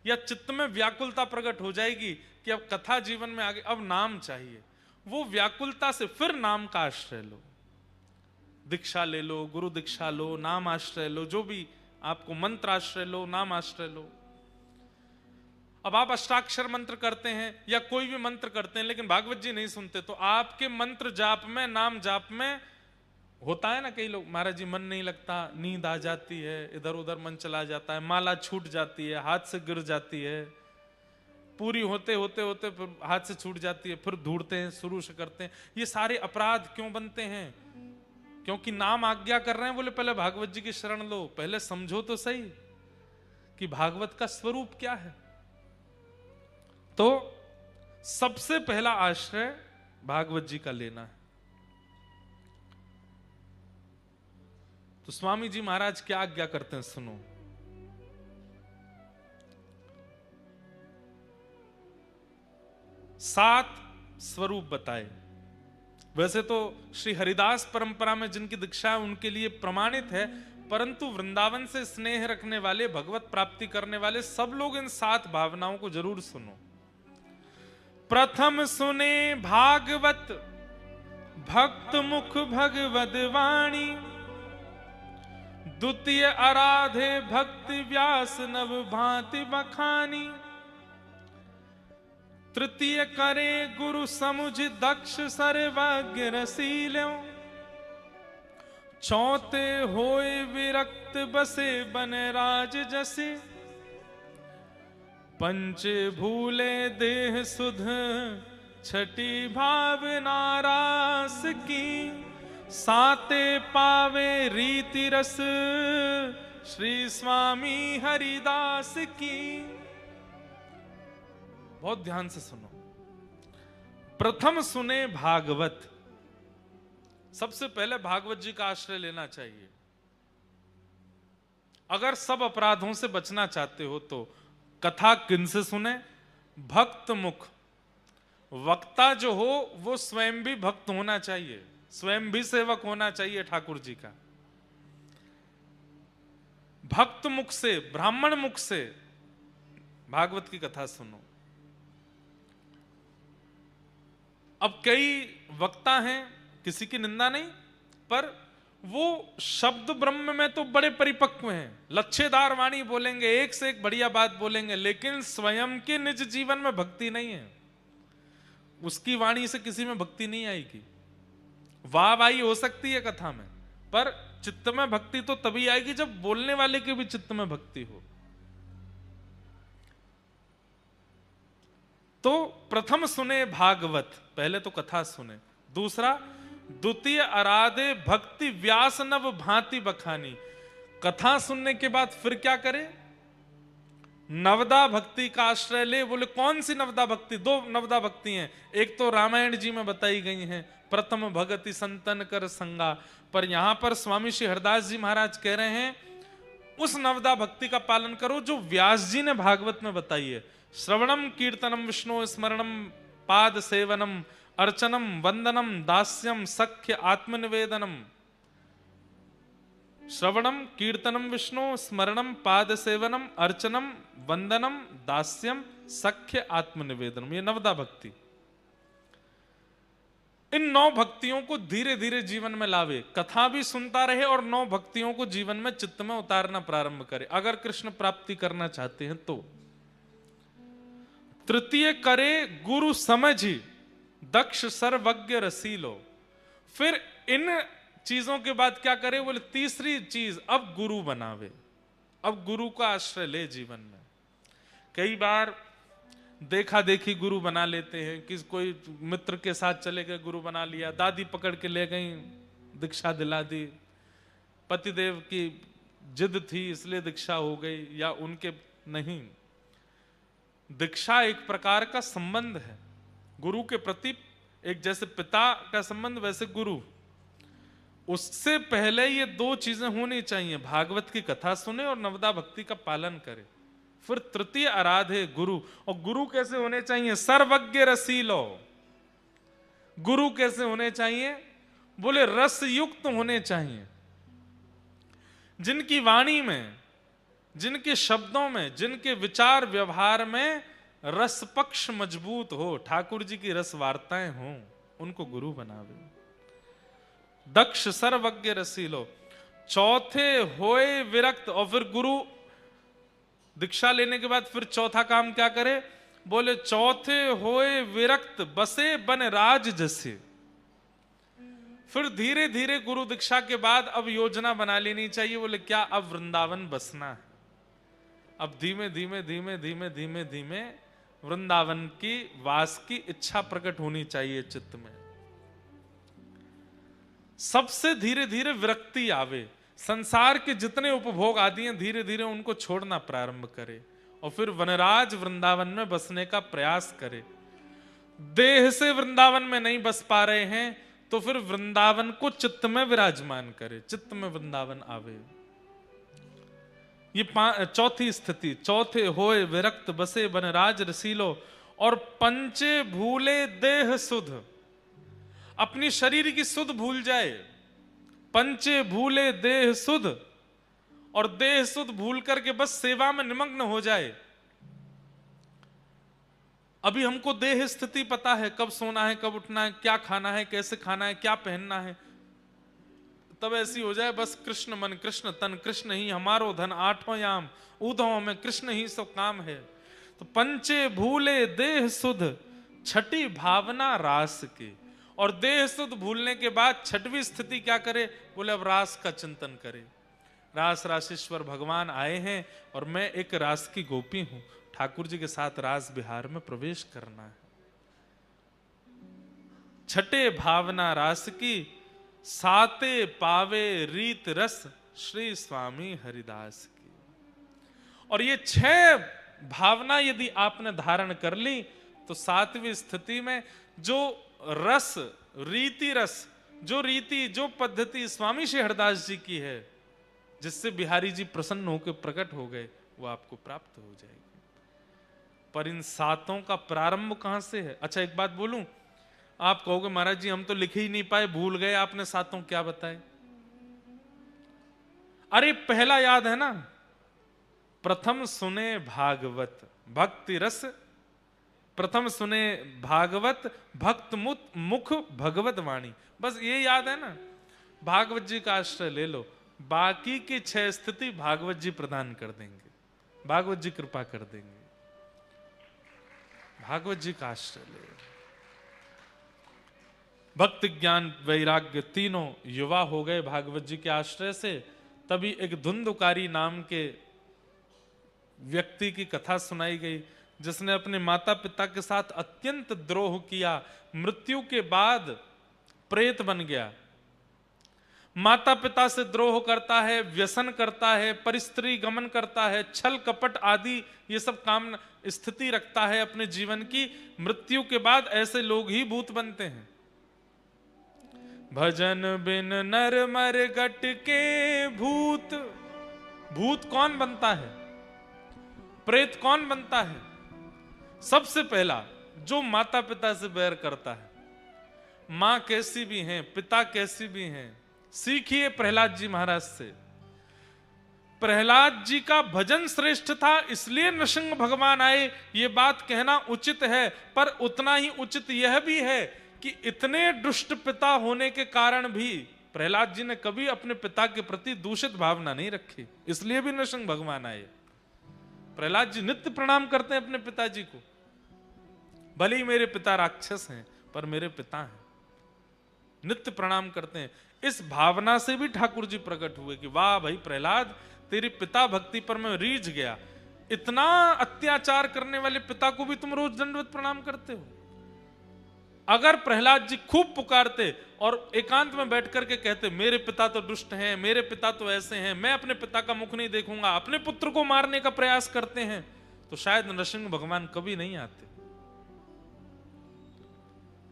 या चित्त में व्याकुलता प्रकट हो जाएगी कि अब कथा जीवन में आगे, अब नाम चाहिए। वो व्याकुलता से फिर नाम का आश्रय लो, दीक्षा ले लो, गुरु दीक्षा लो, नाम आश्रय लो, जो भी आपको, मंत्र आश्रय लो, नाम आश्रय लो। अब आप अष्टाक्षर मंत्र करते हैं या कोई भी मंत्र करते हैं, लेकिन भागवत जी नहीं सुनते, तो आपके मंत्र जाप में, नाम जाप में होता है ना, कई लोग, महाराज जी मन नहीं लगता, नींद आ जाती है, इधर उधर मन चला जाता है, माला छूट जाती है, हाथ से गिर जाती है, पूरी होते होते होते फिर हाथ से छूट जाती है, फिर ढूंढते हैं, शुरू से करते हैं। ये सारे अपराध क्यों बनते हैं? क्योंकि नाम आज्ञा कर रहे हैं, बोले पहले भागवत जी की शरण लो, पहले समझो तो सही कि भागवत का स्वरूप क्या है। तो सबसे पहला आश्रय भागवत जी का लेना है। तो स्वामी जी महाराज क्या आज्ञा करते हैं, सुनो। सात स्वरूप बताए। वैसे तो श्री हरिदास परंपरा में जिनकी दीक्षा है उनके लिए प्रमाणित है, परंतु वृंदावन से स्नेह रखने वाले, भगवत प्राप्ति करने वाले सब लोग इन 7 भावनाओं को जरूर सुनो। प्रथम सुने भागवत भक्त मुख भगवद वाणी, द्वितीय आराधे भक्ति व्यास नव भांति बखानी, तृतीय करे गुरु समुझ दक्ष सर्वज्ञ रसील्यों, चौथे होए विरक्त बसे बन राज जसे, पंच भूले देह सुध छठी भावना रास की, साते पावे रीति रस श्री स्वामी हरिदास की। बहुत ध्यान से सुनो। प्रथम सुने भागवत, सबसे पहले भागवत जी का आश्रय लेना चाहिए। अगर सब अपराधों से बचना चाहते हो तो कथा किनसे सुने? भक्त मुख। वक्ता जो हो वो स्वयं भी भक्त होना चाहिए, स्वयं भी सेवक होना चाहिए ठाकुर जी का। भक्त मुख से, ब्राह्मण मुख से भागवत की कथा सुनो। अब कई वक्ता हैं, किसी की निंदा नहीं, पर वो शब्द ब्रह्म में तो बड़े परिपक्व हैं, लच्छेदार वाणी बोलेंगे, एक से एक बढ़िया बात बोलेंगे, लेकिन स्वयं के निज जीवन में भक्ति नहीं है। उसकी वाणी से किसी में भक्ति नहीं आएगी। वाहवाही हो सकती है कथा में, पर चित्त में भक्ति तो तभी आएगी जब बोलने वाले के भी चित्त में भक्ति हो। तो प्रथम सुने भागवत, पहले तो कथा सुने। दूसरा, द्वितीय आराधे भक्ति व्यास नव भांति बखानी। कथा सुनने के बाद फिर क्या करे? नवदा भक्ति का आश्रय ले। बोले कौन सी नवदा भक्ति? दो नवदा भक्ति हैं, एक तो रामायण जी में बताई गई हैं, प्रथम भगति संतन कर संगा। पर यहां पर स्वामी श्री हरदास जी महाराज कह रहे हैं उस नवदा भक्ति का पालन करो जो व्यास जी ने भागवत में बताई है। श्रवणम कीर्तनम विष्णु स्मरणम पाद सेवनम अर्चनम वंदनम दास्यम सख्य आत्मनिवेदनम। श्रवणम कीर्तनम विष्णु स्मरणम पाद सेवनम अर्चनम वंदनम दास्यम सख्य आत्मनिवेदनम, ये नवदा भक्ति। इन 9 भक्तियों को धीरे धीरे जीवन में लावे, कथा भी सुनता रहे और 9 भक्तियों को जीवन में चित्त में उतारना प्रारंभ करे अगर कृष्ण प्राप्ति करना चाहते हैं तो। तृतीय करे गुरु समझी दक्ष सर्वज्ञ रसीलो। फिर इन चीजों के बाद क्या करे? बोले तीसरी चीज अब गुरु बनावे, अब गुरु का आश्रय ले जीवन में। कई बार देखा देखी गुरु बना लेते हैं कि कोई मित्र के साथ चले गए गुरु बना लिया, दादी पकड़ के ले गई दीक्षा दिला दी, पतिदेव की जिद थी इसलिए दीक्षा हो गई, या उनके नहीं। दीक्षा एक प्रकार का संबंध है गुरु के प्रति, एक जैसे पिता का संबंध वैसे गुरु। उससे पहले ये 2 चीजें होनी चाहिए, भागवत की कथा सुने और नवदा भक्ति का पालन करे। फिर तृतीय आराधे गुरु। और गुरु कैसे होने चाहिए? सर्वज्ञ रसीलो। गुरु कैसे होने चाहिए? बोले रस युक्त होने चाहिए, जिनकी वाणी में, जिनके शब्दों में, जिनके विचार व्यवहार में रस पक्ष मजबूत हो, ठाकुर जी की रस वार्ताएं हों, उनको गुरु बनावे। दक्ष सर्वज्ञ रसीलो। चौथे होए विरक्त। और फिर गुरु दीक्षा लेने के बाद फिर चौथा काम क्या करे? बोले चौथे होए विरक्त बसे बन राज जसे। फिर धीरे धीरे गुरु दीक्षा के बाद अब योजना बना लेनी चाहिए। बोले क्या? अब वृंदावन बसना है, अब धीमे धीमे धीमे धीमे धीमे धीमे वृंदावन की वास की इच्छा प्रकट होनी चाहिए चित्त में। सबसे धीरे धीरे विरक्ति आवे, संसार के जितने उपभोग आदि हैं धीरे धीरे उनको छोड़ना प्रारंभ करे और फिर वनराज वृंदावन में बसने का प्रयास करे। देह से वृंदावन में नहीं बस पा रहे हैं तो फिर वृंदावन को चित्त में विराजमान करे, चित्त में वृंदावन आवे। ये चौथी स्थिति। चौथे होए विरक्त बसे बनराज रसीलो। और पंचे भूले देह सुध। अपनी शरीर की सुध भूल जाए। पंचे भूले देह सुध, और देह सुध भूल करके बस सेवा में निमग्न हो जाए। अभी हमको देह स्थिति पता है, कब सोना है, कब उठना है, क्या खाना है, कैसे खाना है, क्या पहनना है। तब ऐसी हो जाए बस कृष्ण मन कृष्ण तन, कृष्ण ही हमारो धन, आठों याम ऊधों में कृष्ण ही सब काम है। तो पंचे भूले देह सुध, छठी भावना रास की। और देह सुध भूलने के बाद छठवीं स्थिति क्या करे? बोले अब रास का चिंतन करे। रास रासेश्वर भगवान आए हैं और मैं एक रास की गोपी हूं, ठाकुर जी के साथ रास बिहार में प्रवेश करना है। छठे भावना रास की, साते पावे रीत रस श्री स्वामी हरिदास की। और ये 6 भावना यदि आपने धारण कर ली तो 7वीं स्थिति में जो रस, रीति रस, जो रीति, जो पद्धति स्वामी श्री हरदास जी की है, जिससे बिहारी जी प्रसन्न होकर प्रकट हो गए, वो आपको प्राप्त हो जाएगी। पर इन 7 का प्रारंभ कहां से है? अच्छा एक बात बोलूं, आप कहोगे महाराज जी हम तो लिख ही नहीं पाए, भूल गए, आपने 7 क्या बताए? अरे पहला याद है ना, प्रथम सुने भागवत भक्ति रस, प्रथम सुने भागवत भक्त मुख भगवत वाणी। बस ये याद है ना, भागवत जी का आश्रय ले लो, बाकी की 6 स्थिति भागवत जी प्रदान कर देंगे, भागवत जी कृपा कर देंगे। भागवत जी का आश्रय ले। भक्ति ज्ञान वैराग्य तीनों युवा हो गए भागवत जी के आश्रय से। तभी एक धुंधुकारी नाम के व्यक्ति की कथा सुनाई गई, जिसने अपने माता पिता के साथ अत्यंत द्रोह किया, मृत्यु के बाद प्रेत बन गया। माता पिता से द्रोह करता है, व्यसन करता है, परिस्त्री गमन करता है, छल कपट आदि ये सब काम स्थिति रखता है अपने जीवन की, मृत्यु के बाद ऐसे लोग ही भूत बनते हैं। भजन बिन नर मर गट के भूत। भूत कौन बनता है? प्रेत कौन बनता है? सबसे पहला जो माता पिता से बैर करता है। मां कैसी भी हैं, पिता कैसी भी हैं, सीखिए प्रहलाद जी महाराज से। प्रहलाद जी का भजन श्रेष्ठ था, इसलिए नृसिंह भगवान आए, ये बात कहना उचित है। पर उतना ही उचित यह भी है कि इतने दुष्ट पिता होने के कारण भी प्रहलाद जी ने कभी अपने पिता के प्रति दूषित भावना नहीं रखी, इसलिए भी नृसिंह भगवान आए। प्रहलाद जी नित्य प्रणाम करते हैं अपने पिताजी को। भले ही मेरे पिता राक्षस हैं, पर मेरे पिता हैं, नित्य प्रणाम करते हैं। इस भावना से भी ठाकुर जी प्रकट हुए कि वाह भाई प्रहलाद, तेरी पिता भक्ति पर मैं रीझ गया। इतना अत्याचार करने वाले पिता को भी तुम रोज दंडवत प्रणाम करते हो। अगर प्रहलाद जी खूब पुकारते और एकांत में बैठ करके कहते मेरे पिता तो दुष्ट हैं, मेरे पिता तो ऐसे हैं, मैं अपने पिता का मुख नहीं देखूंगा, अपने पुत्र को मारने का प्रयास करते हैं, तो शायद नृसिंह भगवान कभी नहीं आते।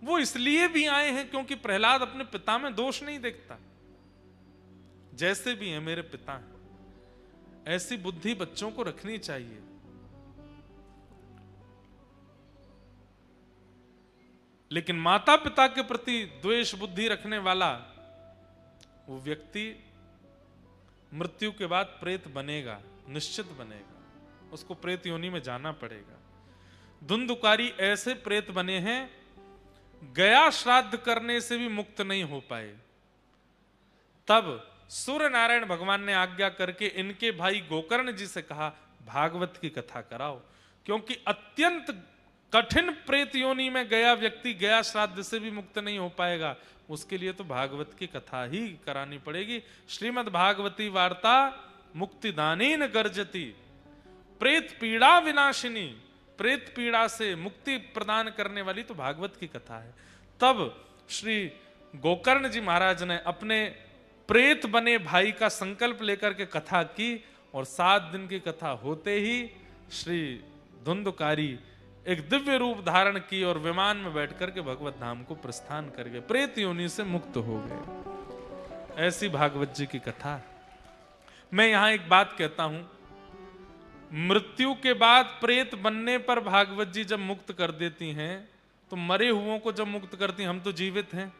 वो इसलिए भी आए हैं क्योंकि प्रहलाद अपने पिता में दोष नहीं देखता। जैसे भी है मेरे पिता हैं, ऐसी बुद्धि बच्चों को रखनी चाहिए। लेकिन माता पिता के प्रति द्वेष बुद्धि रखने वाला वो व्यक्ति मृत्यु के बाद प्रेत बनेगा, निश्चित बनेगा, उसको प्रेत योनि में जाना पड़ेगा। धुंधुकारी ऐसे प्रेत बने हैं, गया श्राद्ध करने से भी मुक्त नहीं हो पाए। तब सूर्य नारायण भगवान ने आज्ञा करके इनके भाई गोकर्ण जी से कहा भागवत की कथा कराओ, क्योंकि अत्यंत कठिन प्रेत योनि में गया व्यक्ति गया श्राद्ध से भी मुक्त नहीं हो पाएगा, उसके लिए तो भागवत की कथा ही करानी पड़ेगी। श्रीमद् भागवती वार्ता मुक्तिदानेन गर्जति, प्रेत पीड़ा विनाशिनी, प्रेत पीड़ा से मुक्ति प्रदान करने वाली तो भागवत की कथा है। तब श्री गोकर्ण जी महाराज ने अपने प्रेत बने भाई का संकल्प लेकर के कथा की, और 7 दिन की कथा होते ही श्री धुंधुकारी एक दिव्य रूप धारण की और विमान में बैठकर के भगवत धाम को प्रस्थान कर गए, प्रेत योनि से मुक्त हो गए। ऐसी भागवत जी की कथा। मैं यहां एक बात कहता हूं, मृत्यु के बाद प्रेत बनने पर भागवत जी जब मुक्त कर देती हैं, तो मरे हुओं को जब मुक्त करती हैं, हम तो जीवित हैं,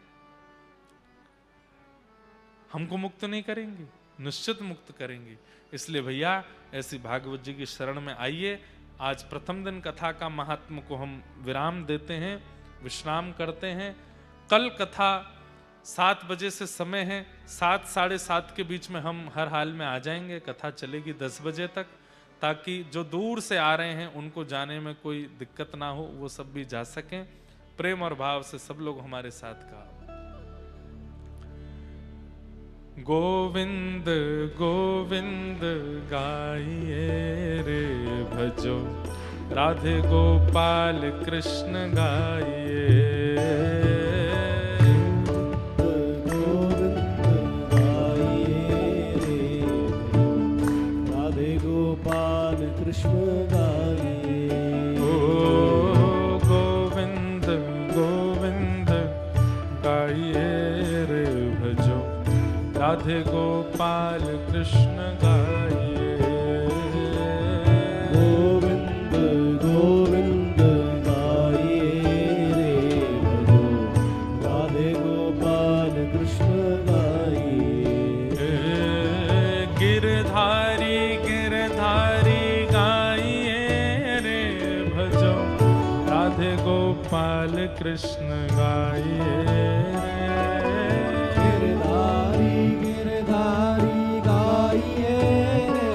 हमको मुक्त नहीं करेंगे? निश्चित मुक्त करेंगे। इसलिए भैया ऐसी भागवत जी की शरण में आइए। आज प्रथम दिन कथा का महात्म को हम विराम देते हैं, विश्राम करते हैं। कल कथा 7 बजे से समय है, 7 साढ़े 7 के बीच में हम हर हाल में आ जाएंगे। कथा चलेगी 10 बजे तक, ताकि जो दूर से आ रहे हैं उनको जाने में कोई दिक्कत ना हो, वो सब भी जा सकें। प्रेम और भाव से सब लोग हमारे साथ का गोविंद गोविंद गाइए रे भजो, राधे गोपाल कृष्ण गाइए। कृष्ण गाइए। ओ गोविंद गोविंद गाइए रे भजो, राधे गोपाल कृष्ण गाइए। गोविंद गोविंद गाइए रे भजो, राधे गोपाल कृष्ण गाइए। गिरधारी गिरधारी राधे गोपाल कृष्ण गाइए। गिरधारी गिरधारी गाइए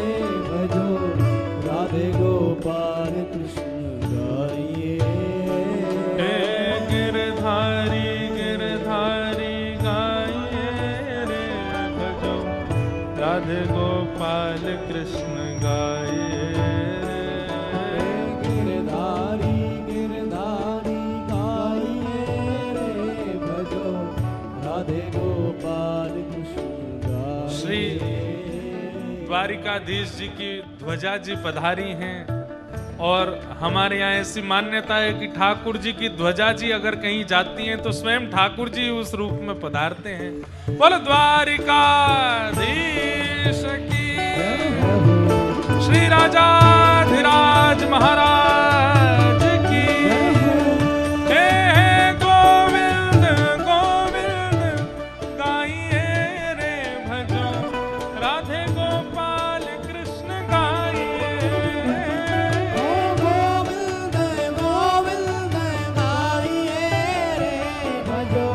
रे भजो, राधे गोपाल कृष्ण गाइए। गिरधारी गिरधारी गाइए रे भजो, राधे गोपाल कृष्ण गाइए। राधे गोपाल कृष्ण द्वारिकाधीश जी की ध्वजा जी पधारी हैं और हमारे यहाँ ऐसी मान्यता है कि ठाकुर जी की ध्वजा जी अगर कहीं जाती हैं तो स्वयं ठाकुर जी उस रूप में पधारते हैं। बोलो द्वारिकाधीश की, श्री राजाधिराज महाराज की। हे गोविंद गोविंद गाइए रे भजो, राधे गोपाल कृष्ण गाइए। गोविंद गोविंद गाइए रे भजो,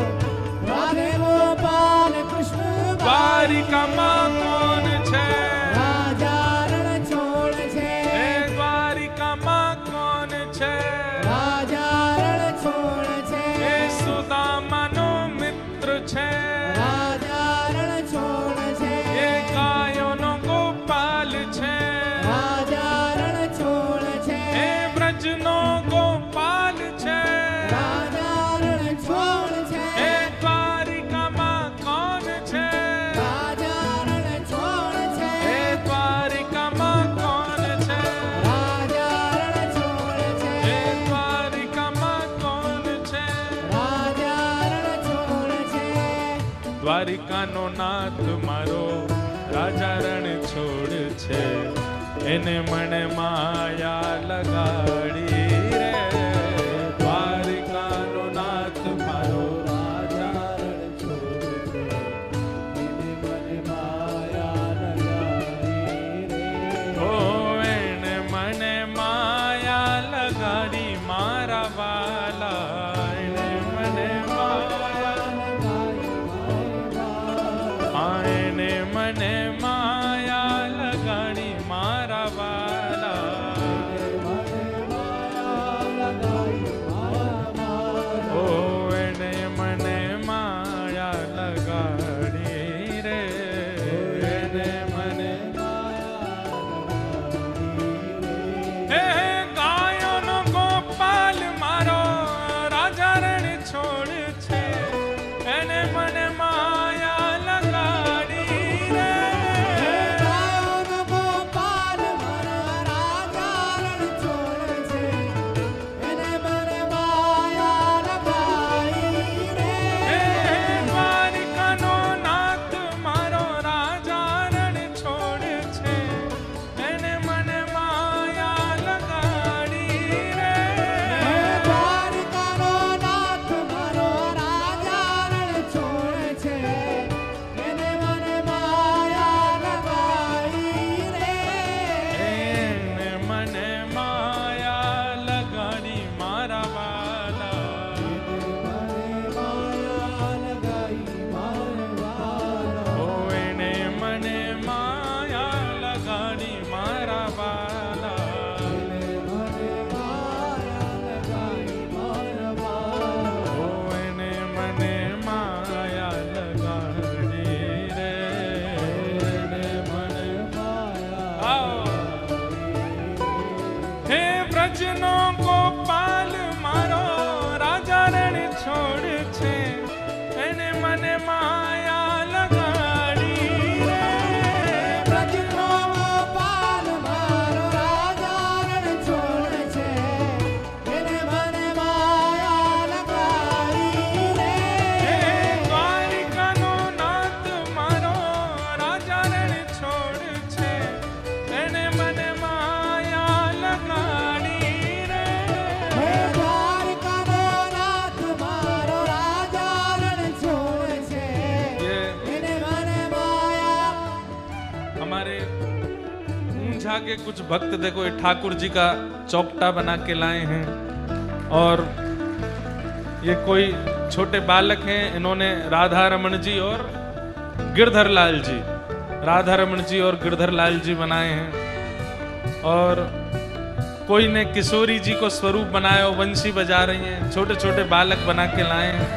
राधे गोपाल कृष्ण द्वारिका माँ कौन छे, राजा रण छोड़ छे। हे द्वारिका माँ कौन छे, राजा रण छोड़ छे। हे सुदामानो मित्र छे, राजा रण छोड़ छे। हे गायोनो गोपाल छे, राजा रण छोड़ छे। हे ब्रजनो गोपाल छे। राजा रण छोड़ छे। हे द्वारिका माँ कौन छे, राजा रण छोड़ छे। हे द्वारिका माँ कौन छे, राजा रण छोड़ छे। हे द्वारिका माँ कौन छे। राजा रण छोड़ छे। द्वारिका नो नाथ मारो राजा रण छोड़ छे, એને મને માયા લગાડી રે। દ્વારિકાનો નાથ મારો राजा रण छोड़ छे, એને મને માયા લગાડી રે। ઓ એને મને માયા લગાડી મારા વાલા, એને મને માયા એને મને માયા લગાડી મારા વાલા। ઓ એને મને માયા લગાડી રે, એને મને હે ગાયોનો ગોપાલ મારો રાજા રણ છોડ છે, એને મને માયા લગાડી રે। ગાયોનો ગોપાલ મારા રાજા રણ છોડ છે, એને મને માયા લગાડી રે। હે દ્વારિકાનો નાથ મારો રાજા રણ છોડ છે, એને મને માયા લગાડી રે। દ્વારિકાનો નાથ મારો રાજા રણ છોડ છે, એને મને માયા લગાડી રે। એને મને માયા લગાડી મારા વાલા। ઓ એને મને માયા લગાડી મારા વાલા। ઓ એને મને માયા લગાડી રે, એને મને आओ। हे ब्रजनो गोपाल मारो राजा रण छोड़ छे, એને મને માયા લગાડી રે। બ્રજનો ગોપાલ મારો રાજા રણ છોડ છે, એને મને માયા લગાડી રે। હે દ્વારિકાનો નાથ મારો રાજા રણ છોડ છે, એને મને માયા લગાડી રે। હે દ્વારિકાનો નાથ મારો રાજા રણ છોડ છે, ये એને મને માયા। हमारे ऊंझा के कुछ भक्त देखो ये ठाकुर जी का चौकटा बना के लाए हैं, और ये कोई छोटे बालक हैं, इन्होंने राधा रमन जी और गिरधर लाल जी, राधा रमन जी और गिरधर लाल जी बनाए हैं। और कोई ने किशोरी जी को स्वरूप बनाया, वंशी बजा रही हैं, छोटे छोटे बालक बना के लाए हैं।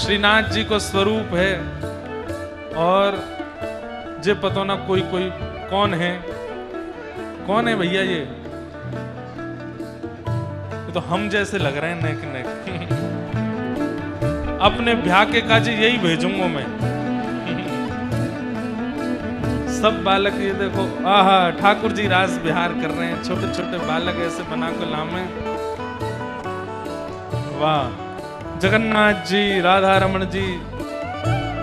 श्रीनाथ जी को स्वरूप है, और जे पतो ना कोई कोई कौन है, कौन है भैया ये तो हम जैसे लग रहे हैं नेक नेक। अपने ब्याह के काजे यही भेजूंगा मैं। सब बालक ये देखो, आहा, ठाकुर जी रास विहार कर रहे हैं, छोटे छोटे बालक ऐसे बना को लामे। वाह, जगन्नाथ जी, राधा रमन जी,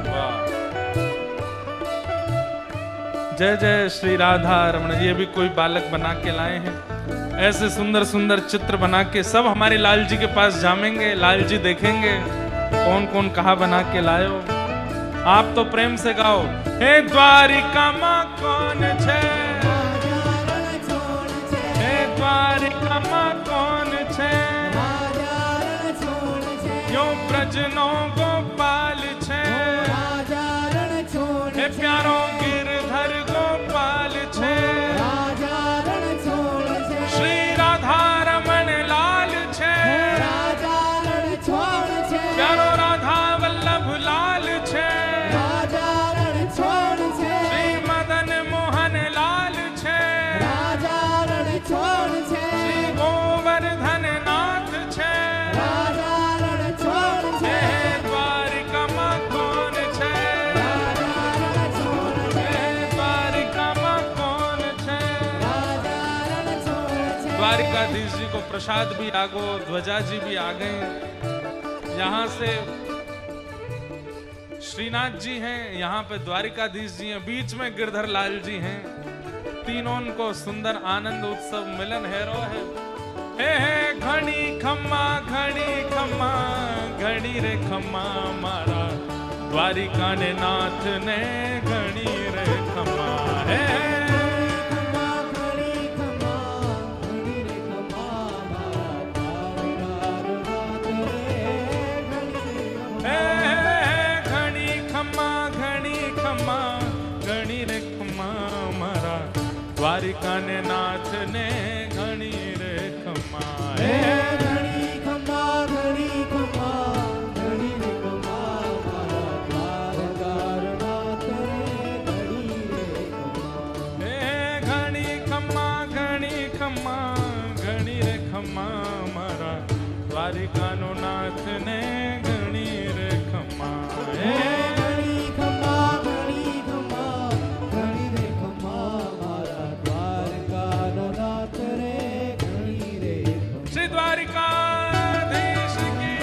वाह, जय जय श्री राधा रमन जी। ये भी कोई बालक बना के लाए हैं, ऐसे सुंदर सुंदर चित्र बना के सब हमारे लाल जी के पास जामेंगे, लाल जी देखेंगे कौन कौन कहा बना के लायो। आप तो प्रेम से गाओ, हे द्वारिका माँ कौन छे, हे द्वारिका माँ कौन छे, यो ब्रजनो गोपाल छे, हे प्यारो गिरधर गोपाल छे, श्री राधा रमन लाल छे, प्यारो राधा वल्लभ लाल छे, श्री मदन मोहन लाल छे, श्री गोवर्धन नाथ छे, हे द्वारिका माँ कौन छे, हे द्वारिका माँ कौन छे। द्वारिकाधीश जी को प्रसाद भी आ गो, ध्वजा जी भी आ गए। यहाँ से श्रीनाथ जी हैं, यहाँ पे द्वारिकाधीश जी हैं, बीच में गिरधर लाल जी हैं। तीनों को सुंदर आनंद उत्सव मिलन हैरो है। हे घड़ी खम्मा घड़ी रे खम्मा मारा, द्वारिका ने नाथ ने घड़ी रे खम्मा। हे द्वारिका ने नाथ ने घड़ी रे खम्मा। हे घड़ी खम्मा घड़ी खम्मा घड़ी रे खम्मा, मारा द्वारकार नाथ रे घड़ी रे खम्मा। हे घड़ी खम्मा घड़ी रे खम्मा, मारा द्वारिका नो नाथ ने घड़ी रे खम्मा। हे द्वारिकाधीश की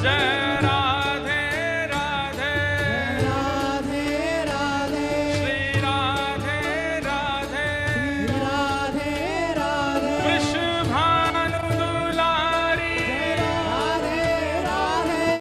जय